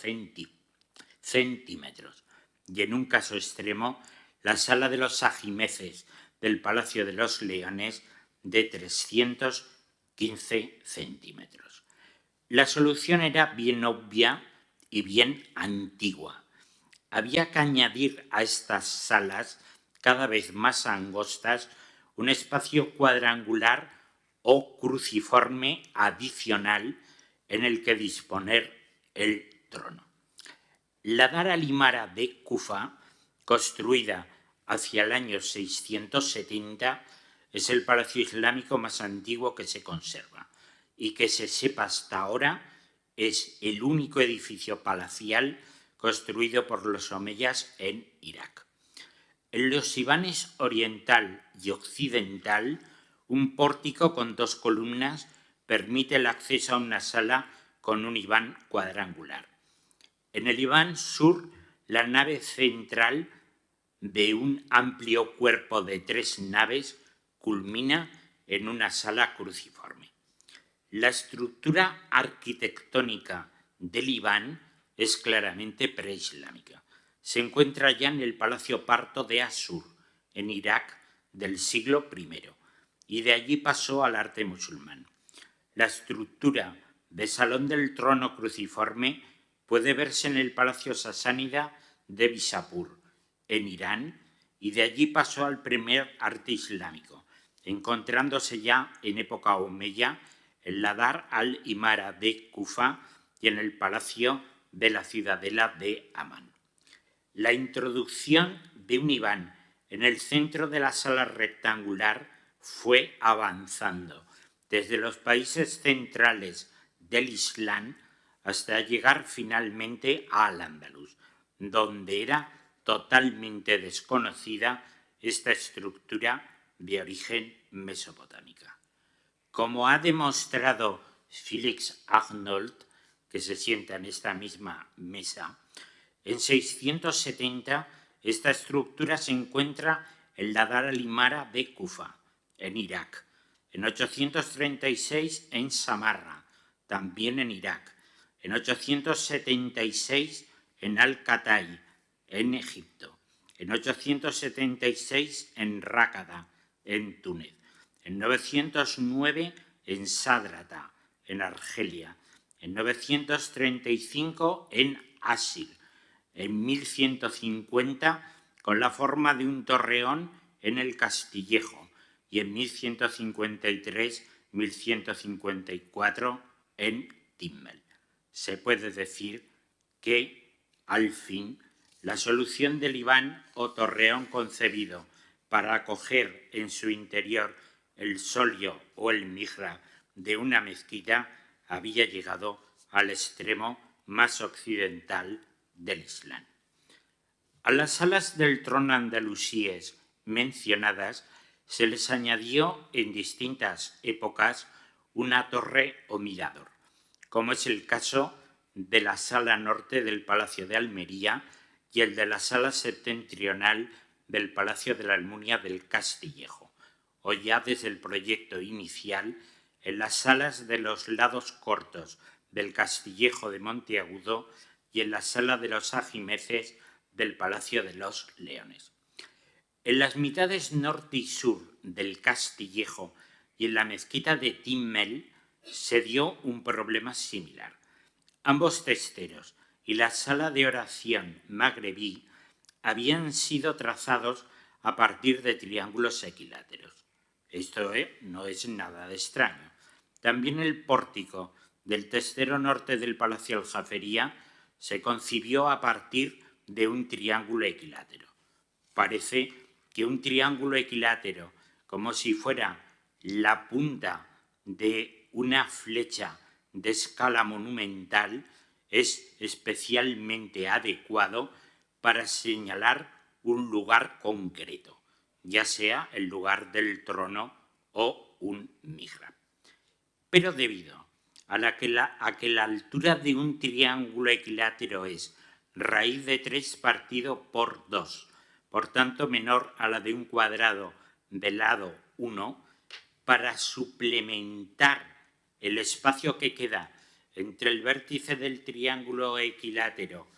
centímetros. Y en un caso extremo, la sala de los ajimeces del Palacio de los Leones, de 315 centímetros. La solución era bien obvia y bien antigua. Había que añadir a estas salas, cada vez más angostas, un espacio cuadrangular o cruciforme adicional en el que disponer el trono. La Dar al-Imara de Kufa, construida hacia el año 670, es el palacio islámico más antiguo que se conserva y que se sepa hasta ahora es el único edificio palacial construido por los omeyas en Irak. En los ibanes oriental y occidental, un pórtico con 2 columnas permite el acceso a una sala con un ibán cuadrangular. En el ibán sur, la nave central de un amplio cuerpo de 3 naves culmina en una sala cruciforme. La estructura arquitectónica del ibán es claramente preislámica. Se encuentra ya en el Palacio Parto de Asur, en Irak, del siglo I, y de allí pasó al arte musulmán. La estructura de Salón del Trono cruciforme puede verse en el Palacio Sasánida de Bishapur, en Irán, y de allí pasó al primer arte islámico, encontrándose ya en época omeya en la Dar al-Imara de Kufa y en el Palacio de la Ciudadela de Amán. La introducción de un ibán en el centro de la sala rectangular fue avanzando desde los países centrales del Islam hasta llegar finalmente a Al-Ándalus, donde era totalmente desconocida esta estructura de origen mesopotámica. Como ha demostrado Félix Arnold, que se sienta en esta misma mesa, en 670 esta estructura se encuentra en la Dar al-Imara de Kufa, en Irak, en 836 en Samarra, también en Irak, en 876 en Al-Qatai, en Egipto, en 876 en Rácada, en Túnez, en 909 en Sádrata, en Argelia, en 935 en Asil, en 1150 con la forma de un torreón en el Castillejo y en 1153-1154 en Timmel. Se puede decir que, al fin, la solución del ibán o torreón concebido para acoger en su interior el solio o el mihrab de una mezquita había llegado al extremo más occidental del Islam. A las salas del trono andalusíes mencionadas se les añadió en distintas épocas una torre o mirador, como es el caso de la sala norte del Palacio de Almería y el de la sala septentrional del Palacio de la Almunia del Castillejo, o ya desde el proyecto inicial en las salas de los lados cortos del Castillejo de Monteagudo y en la sala de los ajimeces del Palacio de los Leones. En las mitades norte y sur del Castillejo y en la mezquita de Timmel se dio un problema similar. Ambos testeros y la sala de oración magrebí habían sido trazados a partir de triángulos equiláteros. Esto no es nada de extraño. También el pórtico del testero norte del Palacio Aljafería se concibió a partir de un triángulo equilátero. Parece que un triángulo equilátero, como si fuera la punta de una flecha de escala monumental, es especialmente adecuado para señalar un lugar concreto, ya sea el lugar del trono o un mihrab. Pero debido a que la altura de un triángulo equilátero es raíz de 3 partido por 2, por tanto menor a la de un cuadrado del lado 1, para suplementar el espacio que queda entre el vértice del triángulo equilátero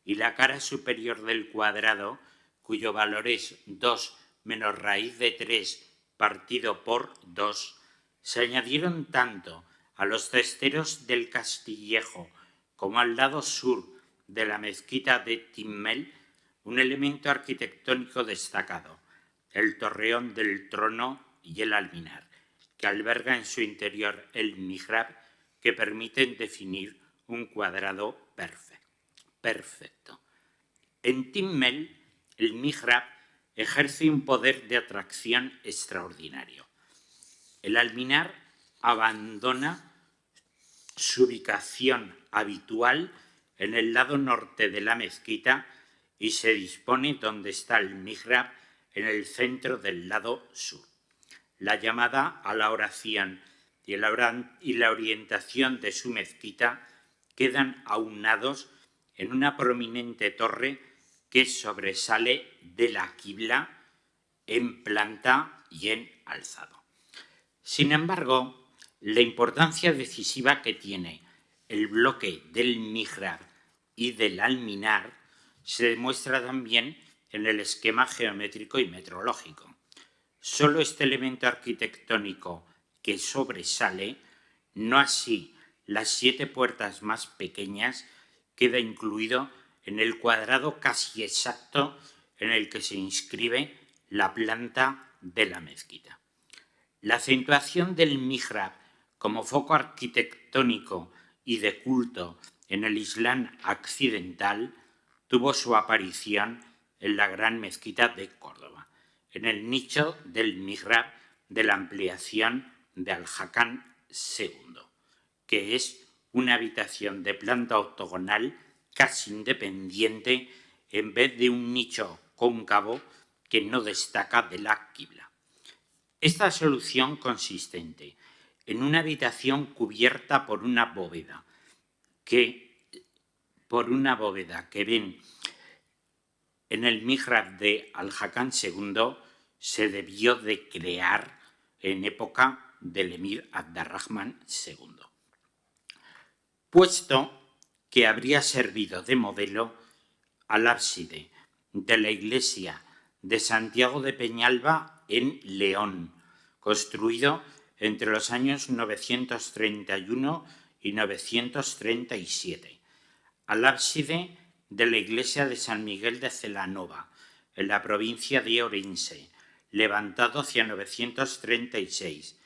y la cara superior del cuadrado, cuyo valor es 2 menos raíz de 3 partido por 2, se añadieron tanto a los testeros del Castillejo como al lado sur de la mezquita de Timmel un elemento arquitectónico destacado, el torreón del trono y el alminar, que alberga en su interior el mihrab, que permiten definir un cuadrado perfecto. En Timmel, el mihrab ejerce un poder de atracción extraordinario. El alminar abandona su ubicación habitual en el lado norte de la mezquita y se dispone donde está el mihrab, en el centro del lado sur. La llamada a la oración y la orientación de su mezquita quedan aunados en una prominente torre que sobresale de la quibla en planta y en alzado. Sin embargo, la importancia decisiva que tiene el bloque del mihrab y del alminar se demuestra también en el esquema geométrico y metrológico. Solo este elemento arquitectónico que sobresale, no así las 7 puertas más pequeñas, queda incluido en el cuadrado casi exacto en el que se inscribe la planta de la mezquita. La acentuación del mihrab como foco arquitectónico y de culto en el Islam occidental tuvo su aparición en la Gran Mezquita de Córdoba, en el nicho del mihrab de la ampliación de Al-Hakan II, que es una habitación de planta octogonal casi independiente en vez de un nicho cóncavo que no destaca de la quibla. Esta solución consistente en una habitación cubierta por una bóveda que ven en el mihrab de Al-Hakan II se debió de crear en época del emir Abd-ar-Rahman II, puesto que habría servido de modelo al ábside de la iglesia de Santiago de Peñalba en León, construido entre los años 931 y 937, al ábside de la iglesia de San Miguel de Celanova, en la provincia de Orense, levantado hacia 936,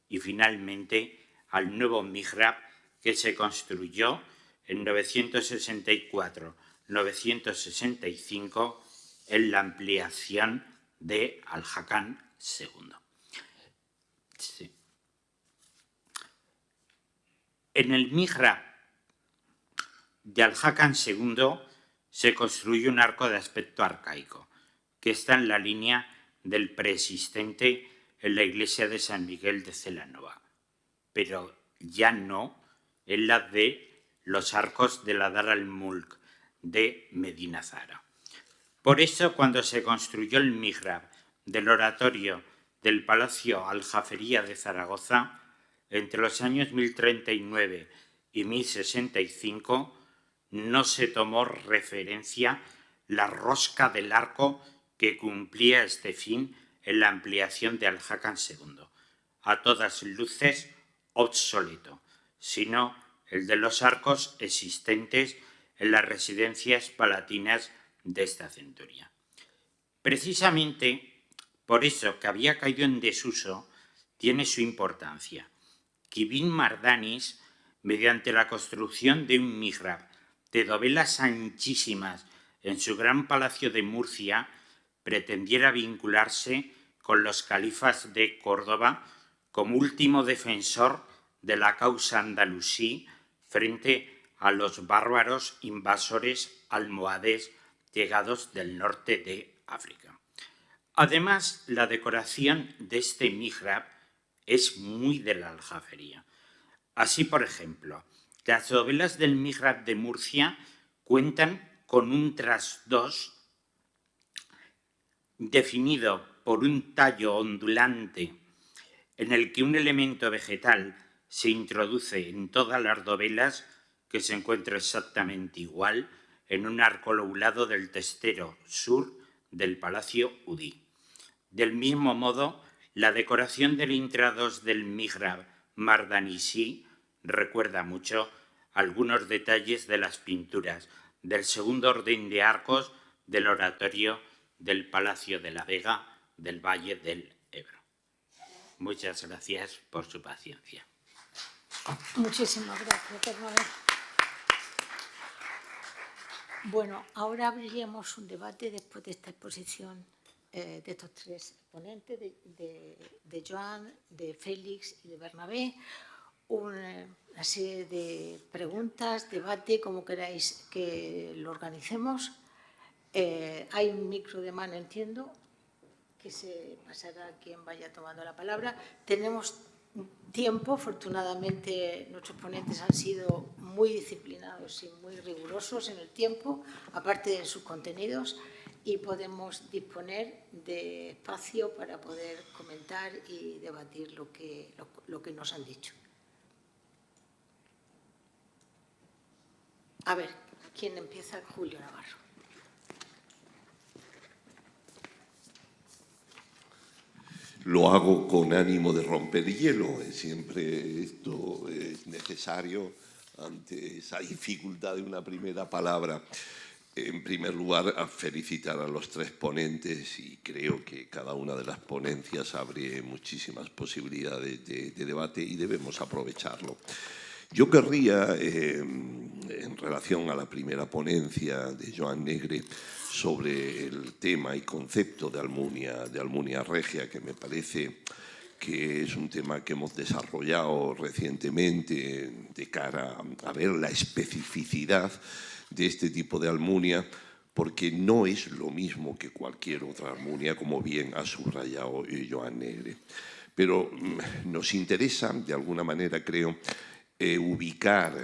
y finalmente al nuevo mihrab que se construyó en 964-965 en la ampliación de Al-Hakan II. Sí. En el mihrab de Al-Hakam II se construye un arco de aspecto arcaico, que está en la línea del preexistente en la iglesia de San Miguel de Celanova, pero ya no en la de los arcos de la Dar al-Mulk de Medina Zara. Por eso, cuando se construyó el mihrab del oratorio del Palacio Aljafería de Zaragoza, entre los años 1039 y 1065, no se tomó referencia la rosca del arco que cumplía este fin en la ampliación de Al-Hakam II, a todas luces obsoleto, sino el de los arcos existentes en las residencias palatinas de esta centuria. Precisamente por eso, que había caído en desuso, tiene su importancia. Ibn Mardanis, mediante la construcción de un mihrab de dovelas anchísimas en su gran palacio de Murcia, pretendiera vincularse con los califas de Córdoba como último defensor de la causa andalusí frente a los bárbaros invasores almohades llegados del norte de África. Además, la decoración de este mihrab es muy de la aljafería. Así, por ejemplo, las dovelas del mihrab de Murcia cuentan con un trasdós definido por un tallo ondulante en el que un elemento vegetal se introduce en todas las dovelas, que se encuentra exactamente igual en un arco lobulado del testero sur del Palacio Udí. Del mismo modo, la decoración del intrados del mihrab mardanisí recuerda mucho algunos detalles de las pinturas del segundo orden de arcos del oratorio del Palacio de la Vega del Valle del Ebro. Muchas gracias por su paciencia. Muchísimas gracias, Bernabé. Bueno, ahora abriríamos un debate después de esta exposición de estos tres ponentes, de Joan, de Félix y de Bernabé. Una serie de preguntas, debate, como queráis que lo organicemos. Hay un micro de mano, entiendo, que se pasará a quien vaya tomando la palabra. Tenemos tiempo, afortunadamente nuestros ponentes han sido muy disciplinados y muy rigurosos en el tiempo, aparte de sus contenidos, y podemos disponer de espacio para poder comentar y debatir lo que nos han dicho. A ver, ¿quién empieza? Julio Navarro. Lo hago con ánimo de romper hielo. Siempre esto es necesario ante esa dificultad de una primera palabra. En primer lugar, a felicitar a los tres ponentes, y creo que cada una de las ponencias abre muchísimas posibilidades de debate y debemos aprovecharlo. Yo querría, en relación a la primera ponencia de Joan Negre, sobre el tema y concepto de Almunia Regia, que me parece que es un tema que hemos desarrollado recientemente de cara a ver la especificidad de este tipo de Almunia, porque no es lo mismo que cualquier otra Almunia, como bien ha subrayado Joan Negre. Pero nos interesa, de alguna manera, creo, ubicar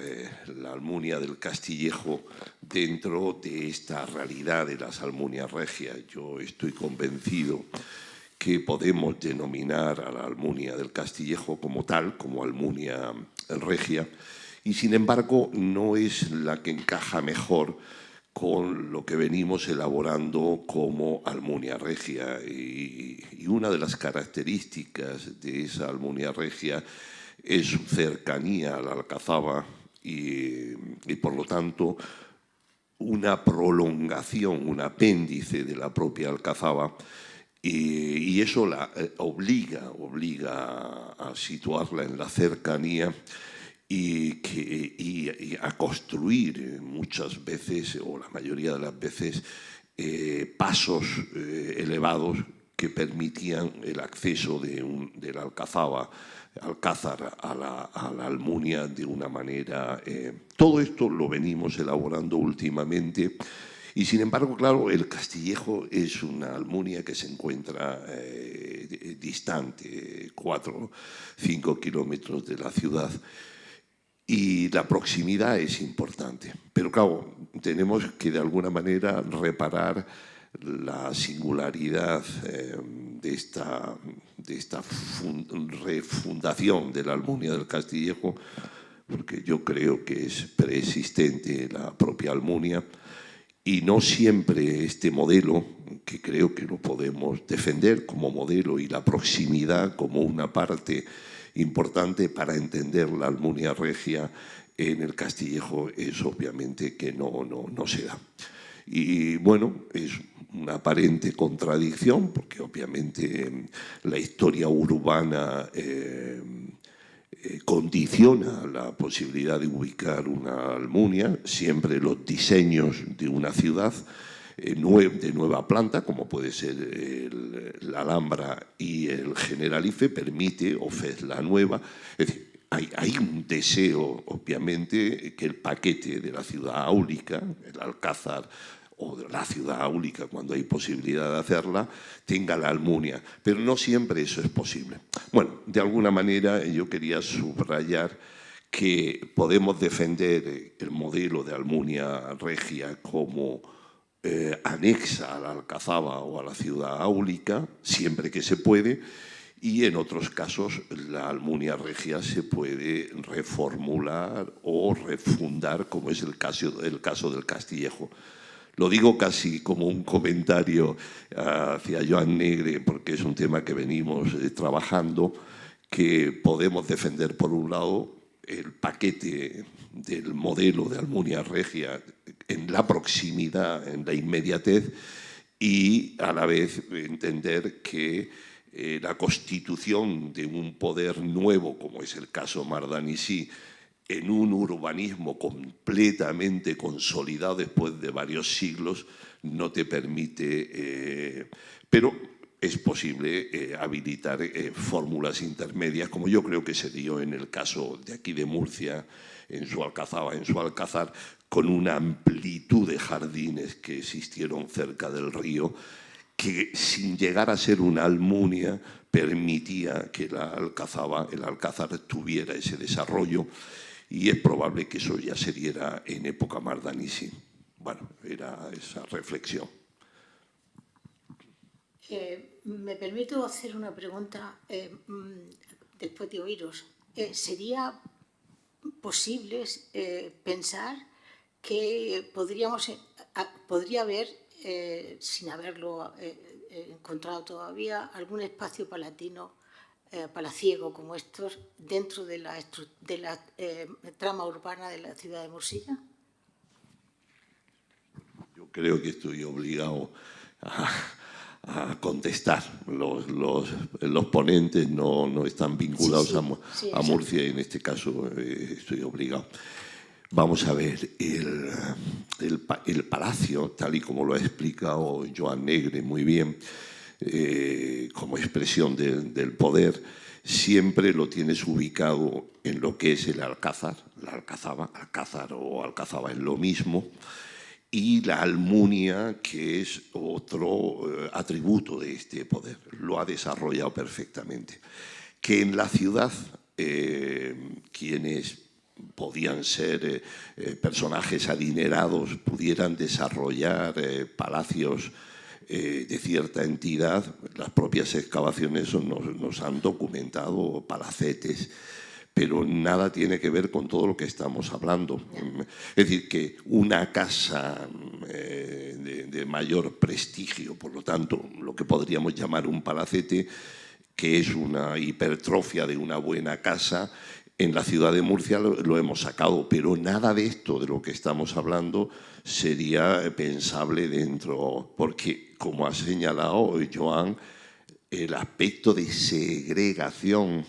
la Almunia del Castillejo dentro de esta realidad de las Almunias Regias. Yo estoy convencido que podemos denominar a la Almunia del Castillejo como tal, como Almunia Regia, y sin embargo no es la que encaja mejor con lo que venimos elaborando como Almunia Regia. Y una de las características de esa Almunia Regia es su cercanía a la Alcazaba y por lo tanto una prolongación, un apéndice de la propia Alcazaba, y eso la obliga a situarla en la cercanía y a construir muchas veces, o la mayoría de las veces, pasos elevados que permitían el acceso del Alcázar a la Almunia de una manera... todo esto lo venimos elaborando últimamente y, sin embargo, claro, el Castillejo es una Almunia que se encuentra distante, 4 o 5 kilómetros de la ciudad, y la proximidad es importante. Pero, claro, tenemos que de alguna manera reparar la singularidad de esta refundación de la Almunia del Castillejo, porque yo creo que es preexistente la propia Almunia, y no siempre este modelo, que creo que lo podemos defender como modelo, y la proximidad como una parte importante para entender la Almunia regia en el Castillejo, es obviamente que no se da. Y bueno, es una aparente contradicción, porque obviamente la historia urbana condiciona la posibilidad de ubicar una Almunia. Siempre los diseños de una ciudad de nueva planta, como puede ser la Alhambra y el Generalife, permite, o FES la nueva. Es decir, hay un deseo, obviamente, que el paquete de la ciudad áulica, el Alcázar, o de la ciudad áulica, cuando hay posibilidad de hacerla, tenga la Almunia. Pero no siempre eso es posible. Bueno, de alguna manera yo quería subrayar que podemos defender el modelo de Almunia regia como anexa a la Alcazaba o a la ciudad áulica, siempre que se puede, y en otros casos la Almunia regia se puede reformular o refundar, como es el caso del Castillejo. Lo digo casi como un comentario hacia Joan Negre, porque es un tema que venimos trabajando, que podemos defender, por un lado, el paquete del modelo de Almunia regia en la proximidad, en la inmediatez, y a la vez entender que la constitución de un poder nuevo, como es el caso Mardanissí, en un urbanismo completamente consolidado después de varios siglos, no te permite... pero es posible habilitar fórmulas intermedias, como yo creo que se dio en el caso de aquí de Murcia, en su Alcázar, con una amplitud de jardines que existieron cerca del río, que sin llegar a ser una Almunia permitía que el Alcázar tuviera ese desarrollo, y es probable que eso ya se diera en época Mardanissí. Bueno, era esa reflexión. Me permito hacer una pregunta después de oíros. ¿Sería posible pensar que podría haber, sin haberlo encontrado todavía, algún espacio palaciego como estos dentro de la trama urbana de la ciudad de Morcilla? Yo creo que estoy obligado a contestar. Los ponentes no están vinculados a Murcia, y en este caso estoy obligado. Vamos a ver, el palacio, tal y como lo ha explicado Joan Negre muy bien, como expresión del poder, siempre lo tienes ubicado en lo que es el Alcázar, la Alcázar o Alcazaba es lo mismo, y la Almunia, que es otro atributo de este poder. Lo ha desarrollado perfectamente. Que en la ciudad quienes podían ser personajes adinerados pudieran desarrollar palacios de cierta entidad, las propias excavaciones nos han documentado palacetes, pero nada tiene que ver con todo lo que estamos hablando. Es decir, que una casa de mayor prestigio, por lo tanto, lo que podríamos llamar un palacete, que es una hipertrofia de una buena casa, en la ciudad de Murcia lo hemos sacado, pero nada de esto de lo que estamos hablando sería pensable dentro, porque, como ha señalado Joan, el aspecto de segregación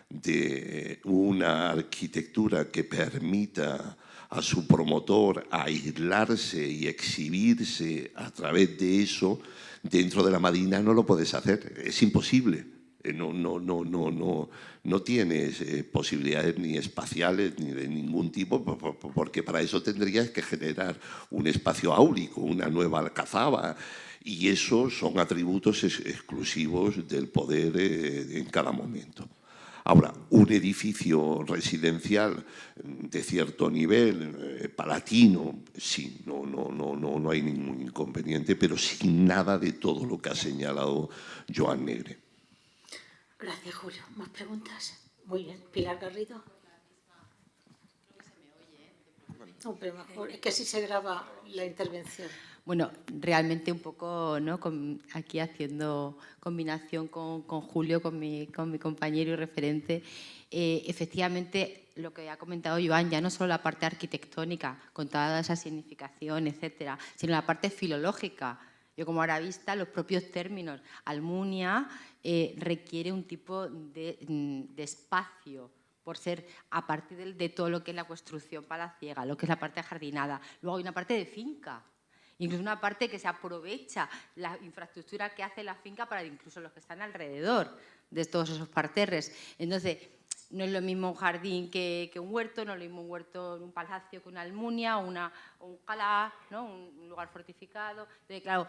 de una arquitectura que permita a su promotor aislarse y exhibirse a través de eso, Dentro de la Madina no lo puedes hacer, es imposible. No tienes posibilidades ni espaciales ni de ningún tipo, porque para eso tendrías que generar un espacio áurico, una nueva alcazaba, y esos son atributos exclusivos del poder en cada momento. Ahora, un edificio residencial de cierto nivel, palatino, sí, no hay ningún inconveniente, pero sin nada de todo lo que ha señalado Joan Negre. Gracias, Julio. ¿Más preguntas? Muy bien. Pilar Garrido. No, pero mejor. Es que así se graba la intervención. Bueno, realmente un poco, ¿no? Aquí haciendo combinación con Julio, con mi compañero y referente, efectivamente lo que ha comentado Joan, ya no solo la parte arquitectónica, con toda esa significación, etcétera, sino la parte filológica. Yo como arabista, los propios términos, Almunia requiere un tipo de espacio, por ser a partir de todo lo que es la construcción palaciega, lo que es la parte jardinada. Luego hay una parte de finca, incluso una parte que se aprovecha la infraestructura que hace la finca para incluso los que están alrededor de todos esos parterres. Entonces, no es lo mismo un jardín que un huerto, no es lo mismo un huerto en un palacio que una almunia o un calá, ¿no? Un lugar fortificado. Entonces, claro,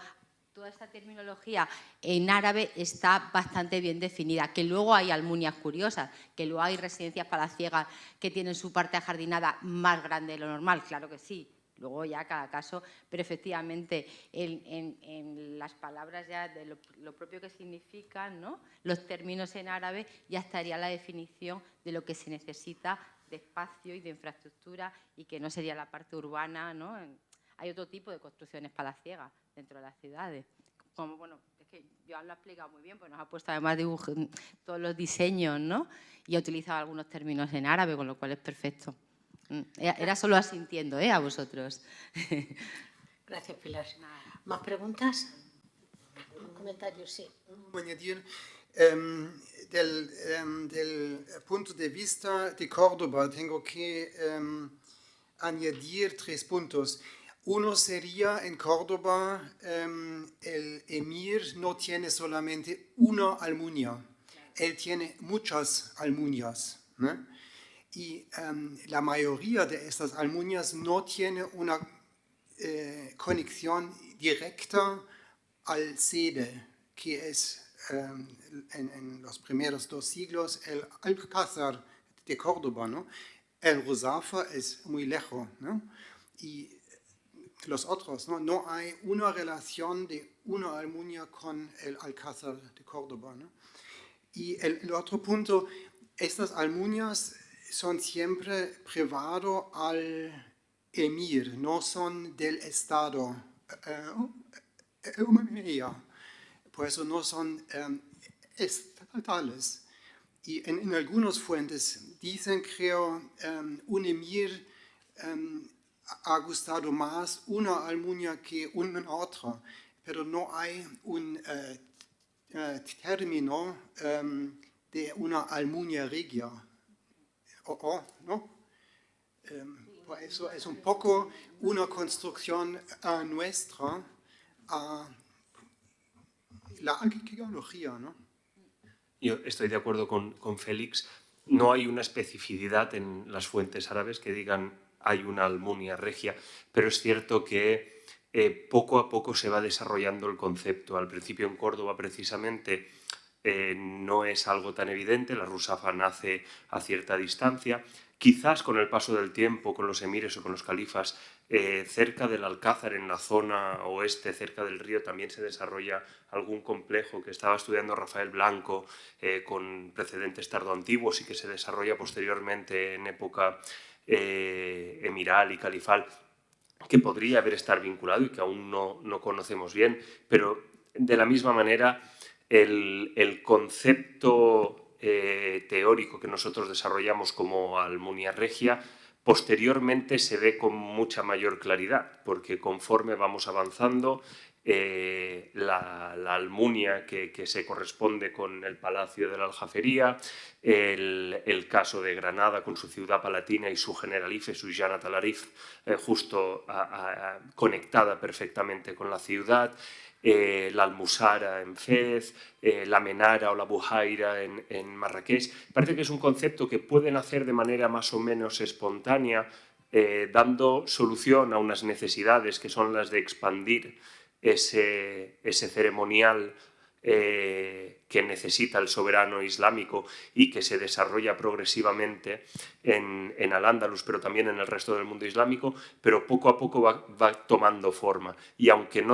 toda esta terminología en árabe está bastante bien definida, que luego hay almunias curiosas, que luego hay residencias palaciegas que tienen su parte ajardinada más grande de lo normal, claro que sí. Luego ya cada caso, pero efectivamente en las palabras ya de lo propio que significan, ¿no? Los términos en árabe, ya estaría la definición de lo que se necesita de espacio y de infraestructura y que no sería la parte urbana, ¿no? Hay otro tipo de construcciones palaciegas dentro de las ciudades. Como, bueno, es que Joan lo ha explicado muy bien, pues nos ha puesto además todos los diseños, ¿no? Y ha utilizado algunos términos en árabe, con lo cual es perfecto. Era solo asintiendo a vosotros. Gracias, Pilar. ¿Más preguntas? Comentarios, sí. Añadir, del punto de vista de Córdoba, tengo que añadir 3 puntos. Uno sería, en Córdoba, el emir no tiene solamente una almunia, él tiene muchas almunias, ¿no? Y la mayoría de estas almunias no tiene una conexión directa al sede, que es en los primeros 2 siglos el Alcázar de Córdoba, ¿no? El Ruzafa es muy lejos, ¿no? Y los otros, ¿no? No hay una relación de una almunia con el Alcázar de Córdoba, ¿no? Y el otro punto, estas almunias son siempre privadas al emir, no son del Estado. Por eso no son estatales. Y en algunas fuentes dicen, creo, un emir ha gustado más una almunia que una otra, pero no hay un término de una almunia regia. ¿No? Por eso es un poco una construcción nuestra a la arqueología, ¿no? Yo estoy de acuerdo con Félix. No hay una especificidad en las fuentes árabes que digan hay una almunia regia, pero es cierto que poco a poco se va desarrollando el concepto. Al principio en Córdoba, precisamente, no es algo tan evidente, la Ruzafa nace a cierta distancia. Quizás con el paso del tiempo, con los emires o con los califas, cerca del Alcázar, en la zona oeste, cerca del río, también se desarrolla algún complejo que estaba estudiando Rafael Blanco con precedentes tardoantiguos y que se desarrolla posteriormente en época emiral y califal, que podría haber estar vinculado y que aún no conocemos bien, pero de la misma manera el concepto teórico que nosotros desarrollamos como almunia regia posteriormente se ve con mucha mayor claridad, porque conforme vamos avanzando la almunia que se corresponde con el Palacio de la Aljafería, el caso de Granada con su ciudad palatina y su generalife, su Janat al-Arif, justo conectada perfectamente con la ciudad, la Almusara en Fez, la Menara o la Bujaira en Marrakech. Parece que es un concepto que pueden hacer de manera más o menos espontánea, dando solución a unas necesidades que son las de expandir ese ceremonial que necesita el soberano islámico y que se desarrolla progresivamente en Al-Ándalus, pero también en el resto del mundo islámico, pero poco a poco va tomando forma. Y aunque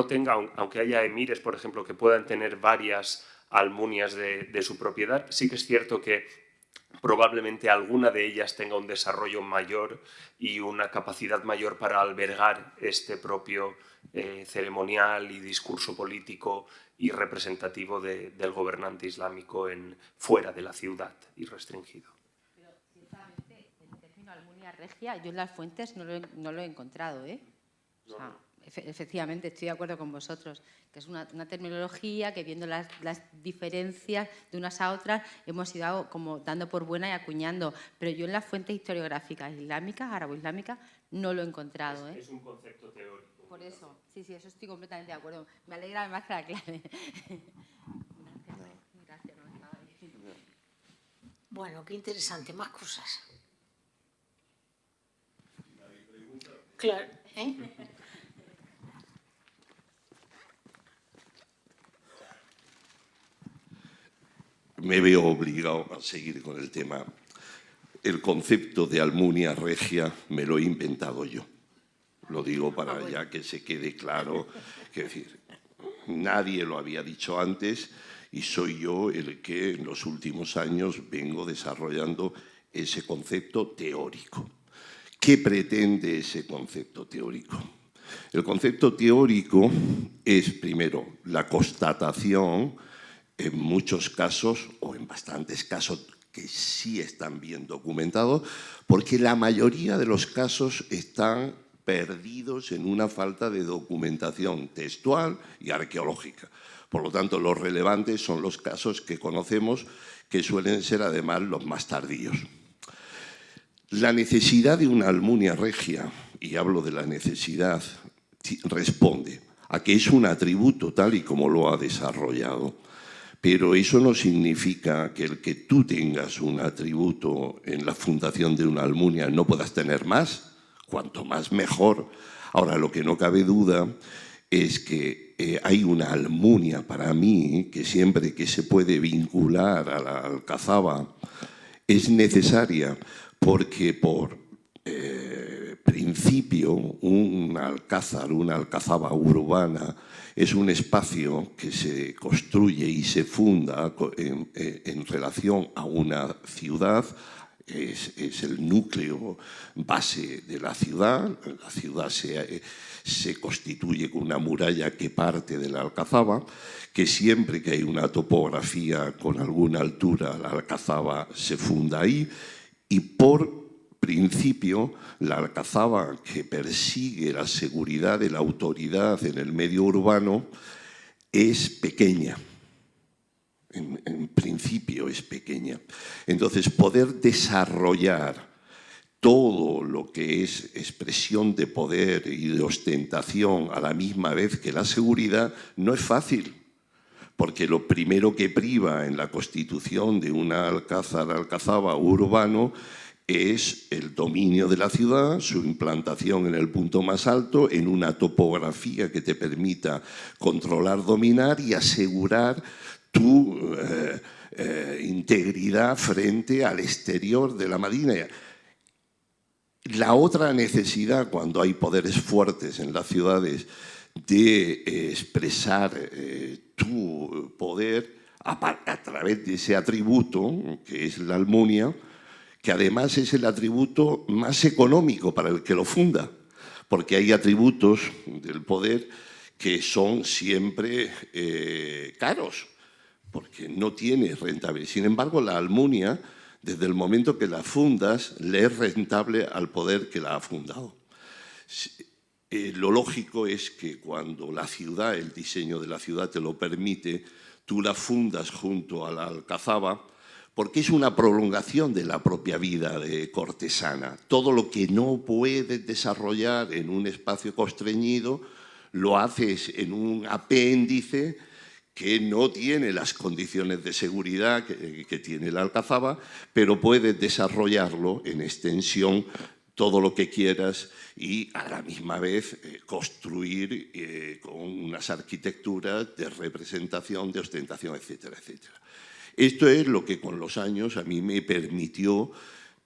haya emires, por ejemplo, que puedan tener varias almunias de su propiedad, sí que es cierto que probablemente alguna de ellas tenga un desarrollo mayor y una capacidad mayor para albergar este propio ceremonial y discurso político y representativo del gobernante islámico fuera de la ciudad y restringido. Pero, ciertamente, el término Almunia Regia, yo en las fuentes no lo he encontrado, ¿eh? O sea, efectivamente, estoy de acuerdo con vosotros, que es una terminología que, viendo las diferencias de unas a otras, hemos ido como dando por buena y acuñando. Pero yo en las fuentes historiográficas islámicas, árabo-islámicas, no lo he encontrado, ¿eh? Es un concepto teórico. Por eso, sí, eso estoy completamente de acuerdo. Me alegra además que la clave. Gracias, no estaba ahí. Bueno, qué interesante, más cosas. Claro, ¿eh? Me veo obligado a seguir con el tema. El concepto de Almunia Regia me lo he inventado yo. Lo digo para ya que se quede claro. Es decir, nadie lo había dicho antes y soy yo el que en los últimos años vengo desarrollando ese concepto teórico. ¿Qué pretende ese concepto teórico? El concepto teórico es, primero, la constatación, en muchos casos, o en bastantes casos que sí están bien documentados, porque la mayoría de los casos están perdidos en una falta de documentación textual y arqueológica. Por lo tanto, los relevantes son los casos que conocemos, que suelen ser además los más tardíos. La necesidad de una Almunia Regia, y hablo de la necesidad, responde a que es un atributo tal y como lo ha desarrollado. Pero eso no significa que el que tú tengas un atributo en la fundación de una Almunia no puedas tener más, cuanto más mejor. Ahora, lo que no cabe duda es que hay una Almunia para mí que siempre que se puede vincular a la Alcazaba es necesaria, porque por principio un alcázar, una alcazaba urbana, es un espacio que se construye y se funda en relación a una ciudad, es el núcleo base de la ciudad se constituye con una muralla que parte de la alcazaba, que siempre que hay una topografía con alguna altura, la alcazaba se funda ahí, y por principio, la alcazaba que persigue la seguridad de la autoridad en el medio urbano es pequeña. En principio es pequeña. Entonces, poder desarrollar todo lo que es expresión de poder y de ostentación a la misma vez que la seguridad no es fácil. Porque lo primero que priva en la constitución de una alcazaba urbano es el dominio de la ciudad, su implantación en el punto más alto, en una topografía que te permita controlar, dominar y asegurar tu integridad frente al exterior de la Medina. La otra necesidad, cuando hay poderes fuertes en las ciudades, de expresar tu poder a través de ese atributo, que es la Almunia, que además es el atributo más económico para el que lo funda, porque hay atributos del poder que son siempre caros, porque no tiene rentabilidad. Sin embargo, la Almunia, desde el momento que la fundas, le es rentable al poder que la ha fundado. Lo lógico es que cuando la ciudad, el diseño de la ciudad te lo permite, tú la fundas junto a la alcazaba, porque es una prolongación de la propia vida de cortesana. Todo lo que no puedes desarrollar en un espacio constreñido, lo haces en un apéndice que no tiene las condiciones de seguridad que tiene la alcazaba, pero puedes desarrollarlo en extensión todo lo que quieras y a la misma vez construir con unas arquitecturas de representación, de ostentación, etcétera, etcétera. Esto es lo que con los años a mí me permitió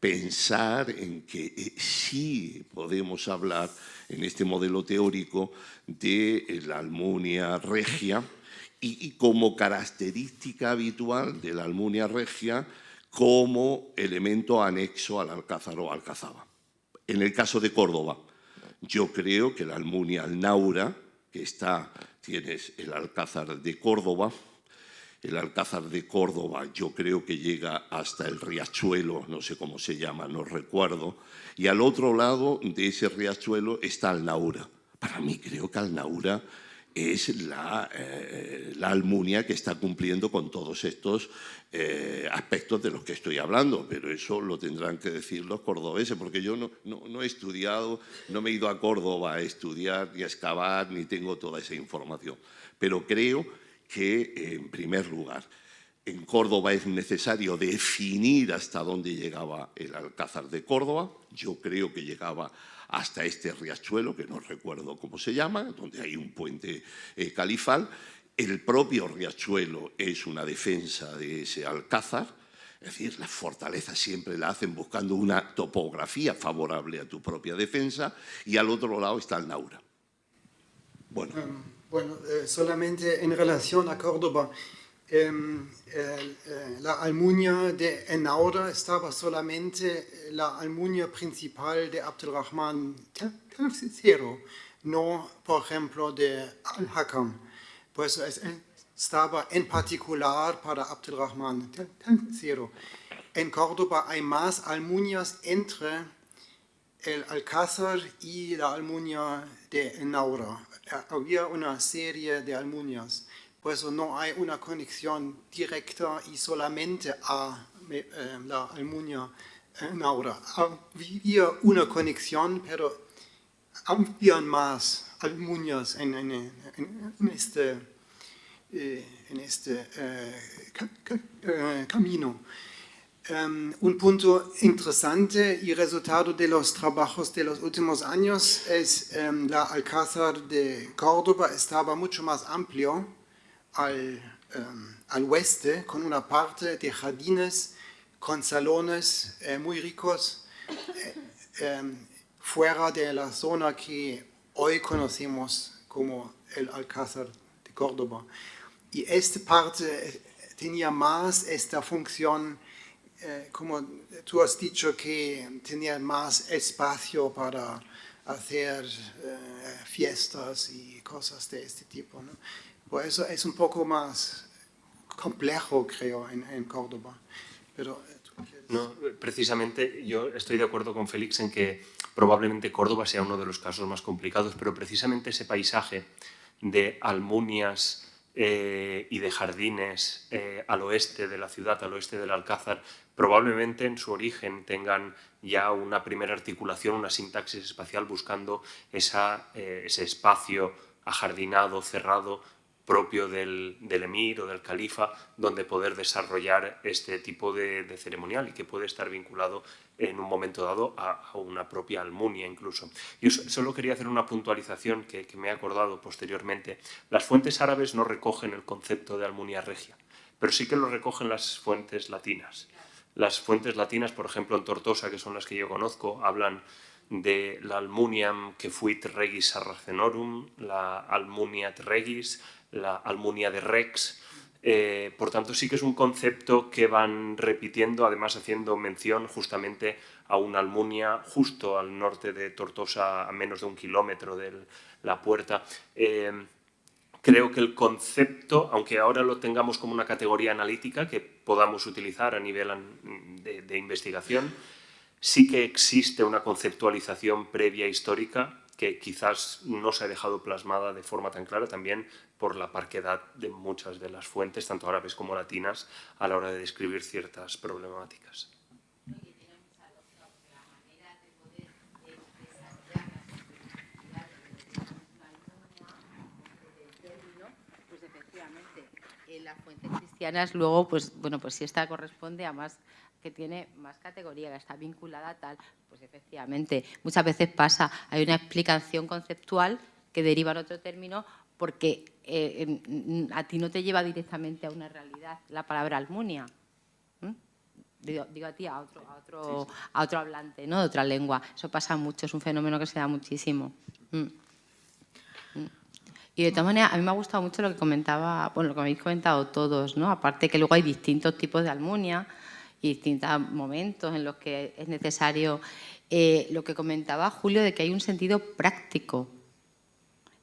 pensar en que sí podemos hablar en este modelo teórico de la Almunia regia y como característica habitual de la Almunia regia como elemento anexo al alcázar o alcazaba. En el caso de Córdoba, yo creo que la Almunia Alnaura, que tienes el alcázar de Córdoba. El alcázar de Córdoba yo creo que llega hasta el riachuelo, no sé cómo se llama, no recuerdo, y al otro lado de ese riachuelo está Alnaura. Para mí creo que Alnaura es la Almunia que está cumpliendo con todos estos aspectos de los que estoy hablando, pero eso lo tendrán que decir los cordobeses, porque yo no he estudiado, no me he ido a Córdoba a estudiar ni a excavar, ni tengo toda esa información, pero creo que, en primer lugar, en Córdoba es necesario definir hasta dónde llegaba el alcázar de Córdoba. Yo creo que llegaba hasta este riachuelo, que no recuerdo cómo se llama, donde hay un puente califal. El propio riachuelo es una defensa de ese alcázar. Es decir, las fortalezas siempre la hacen buscando una topografía favorable a tu propia defensa. Y al otro lado está el Naura. Bueno, solamente en relación a Córdoba, la Almunia de Ennauda estaba solamente la Almunia principal de Abdelrahman III, no, por ejemplo, de Al-Hakam. Pues estaba en particular para Abdelrahman III. En Córdoba hay más Almunias entre el Alcázar y la Almunia de Ennauda. Había una serie de Almunias, por eso no hay una conexión directa y solamente a la Almunia Ennauda. Había una conexión, pero había más Almunias en este camino. Un punto interesante y resultado de los trabajos de los últimos años es la Alcázar de Córdoba estaba mucho más amplio al oeste, con una parte de jardines, con salones muy ricos, fuera de la zona que hoy conocemos como el Alcázar de Córdoba. Y esta parte tenía más esta función, como tú has dicho, que tenía más espacio para hacer fiestas y cosas de este tipo, ¿no? Por eso es un poco más complejo, creo, en Córdoba. Pero, no, precisamente yo estoy de acuerdo con Félix en que probablemente Córdoba sea uno de los casos más complicados, pero precisamente ese paisaje de almunias y de jardines al oeste de la ciudad, al oeste del Alcázar, probablemente en su origen tengan ya una primera articulación, una sintaxis espacial buscando ese espacio ajardinado, cerrado, propio del emir o del califa, donde poder desarrollar este tipo de ceremonial y que puede estar vinculado en un momento dado a una propia almunia incluso. Yo solo quería hacer una puntualización que me he acordado posteriormente. Las fuentes árabes no recogen el concepto de almunia regia, pero sí que lo recogen las fuentes latinas. Las fuentes latinas, por ejemplo, en Tortosa, que son las que yo conozco, hablan de la almuniam que fuit regis sarracenorum, la almuniat regis, la almunia de rex. Por tanto, sí que es un concepto que van repitiendo, además haciendo mención justamente a una almunia justo al norte de Tortosa, a menos de 1 kilómetro de la puerta. Creo que el concepto, aunque ahora lo tengamos como una categoría analítica que podamos utilizar a nivel de investigación, sí que existe una conceptualización previa histórica que quizás no se ha dejado plasmada de forma tan clara también por la parquedad de muchas de las fuentes, tanto árabes como latinas, a la hora de describir ciertas problemáticas. las fuentes cristianas luego, pues bueno, pues si esta corresponde a más, que tiene más categoría, que está vinculada a tal, pues efectivamente, muchas veces pasa, hay una explicación conceptual que deriva en otro término porque a ti no te lleva directamente a una realidad la palabra Almunia. Digo a ti, a otro hablante, ¿no?, de otra lengua. Eso pasa mucho, es un fenómeno que se da muchísimo. Y de todas maneras, a mí me ha gustado mucho lo que comentaba, bueno, lo que habéis comentado todos, ¿no? Aparte que luego hay distintos tipos de Almunia y distintos momentos en los que es necesario. Lo que comentaba Julio de que hay un sentido práctico.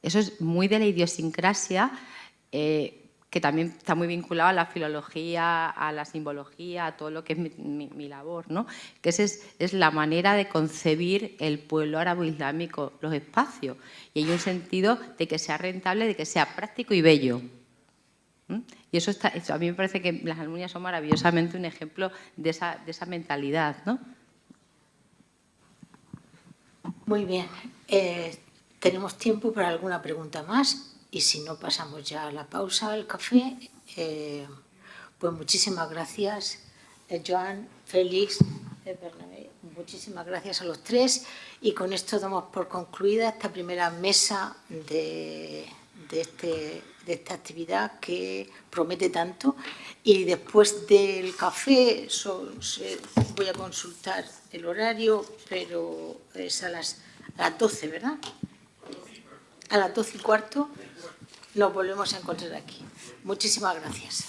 Eso es muy de la idiosincrasia, que también está muy vinculado a la filología, a la simbología, a todo lo que es mi labor, ¿no? Que esa es la manera de concebir el pueblo árabe-islámico, los espacios. Y hay un sentido de que sea rentable, de que sea práctico y bello. Y eso a mí me parece que las Almunias son maravillosamente un ejemplo de esa mentalidad, ¿no? Muy bien. ¿Tenemos tiempo para alguna pregunta más? Y si no, pasamos ya a la pausa, al café. Pues muchísimas gracias, Joan, Félix, Bernabé. Muchísimas gracias a los tres. Y con esto damos por concluida esta primera mesa de esta actividad que promete tanto. Y después del café voy a consultar el horario, pero es a las 12, ¿verdad? A las 12:15 nos volvemos a encontrar aquí. Muchísimas gracias.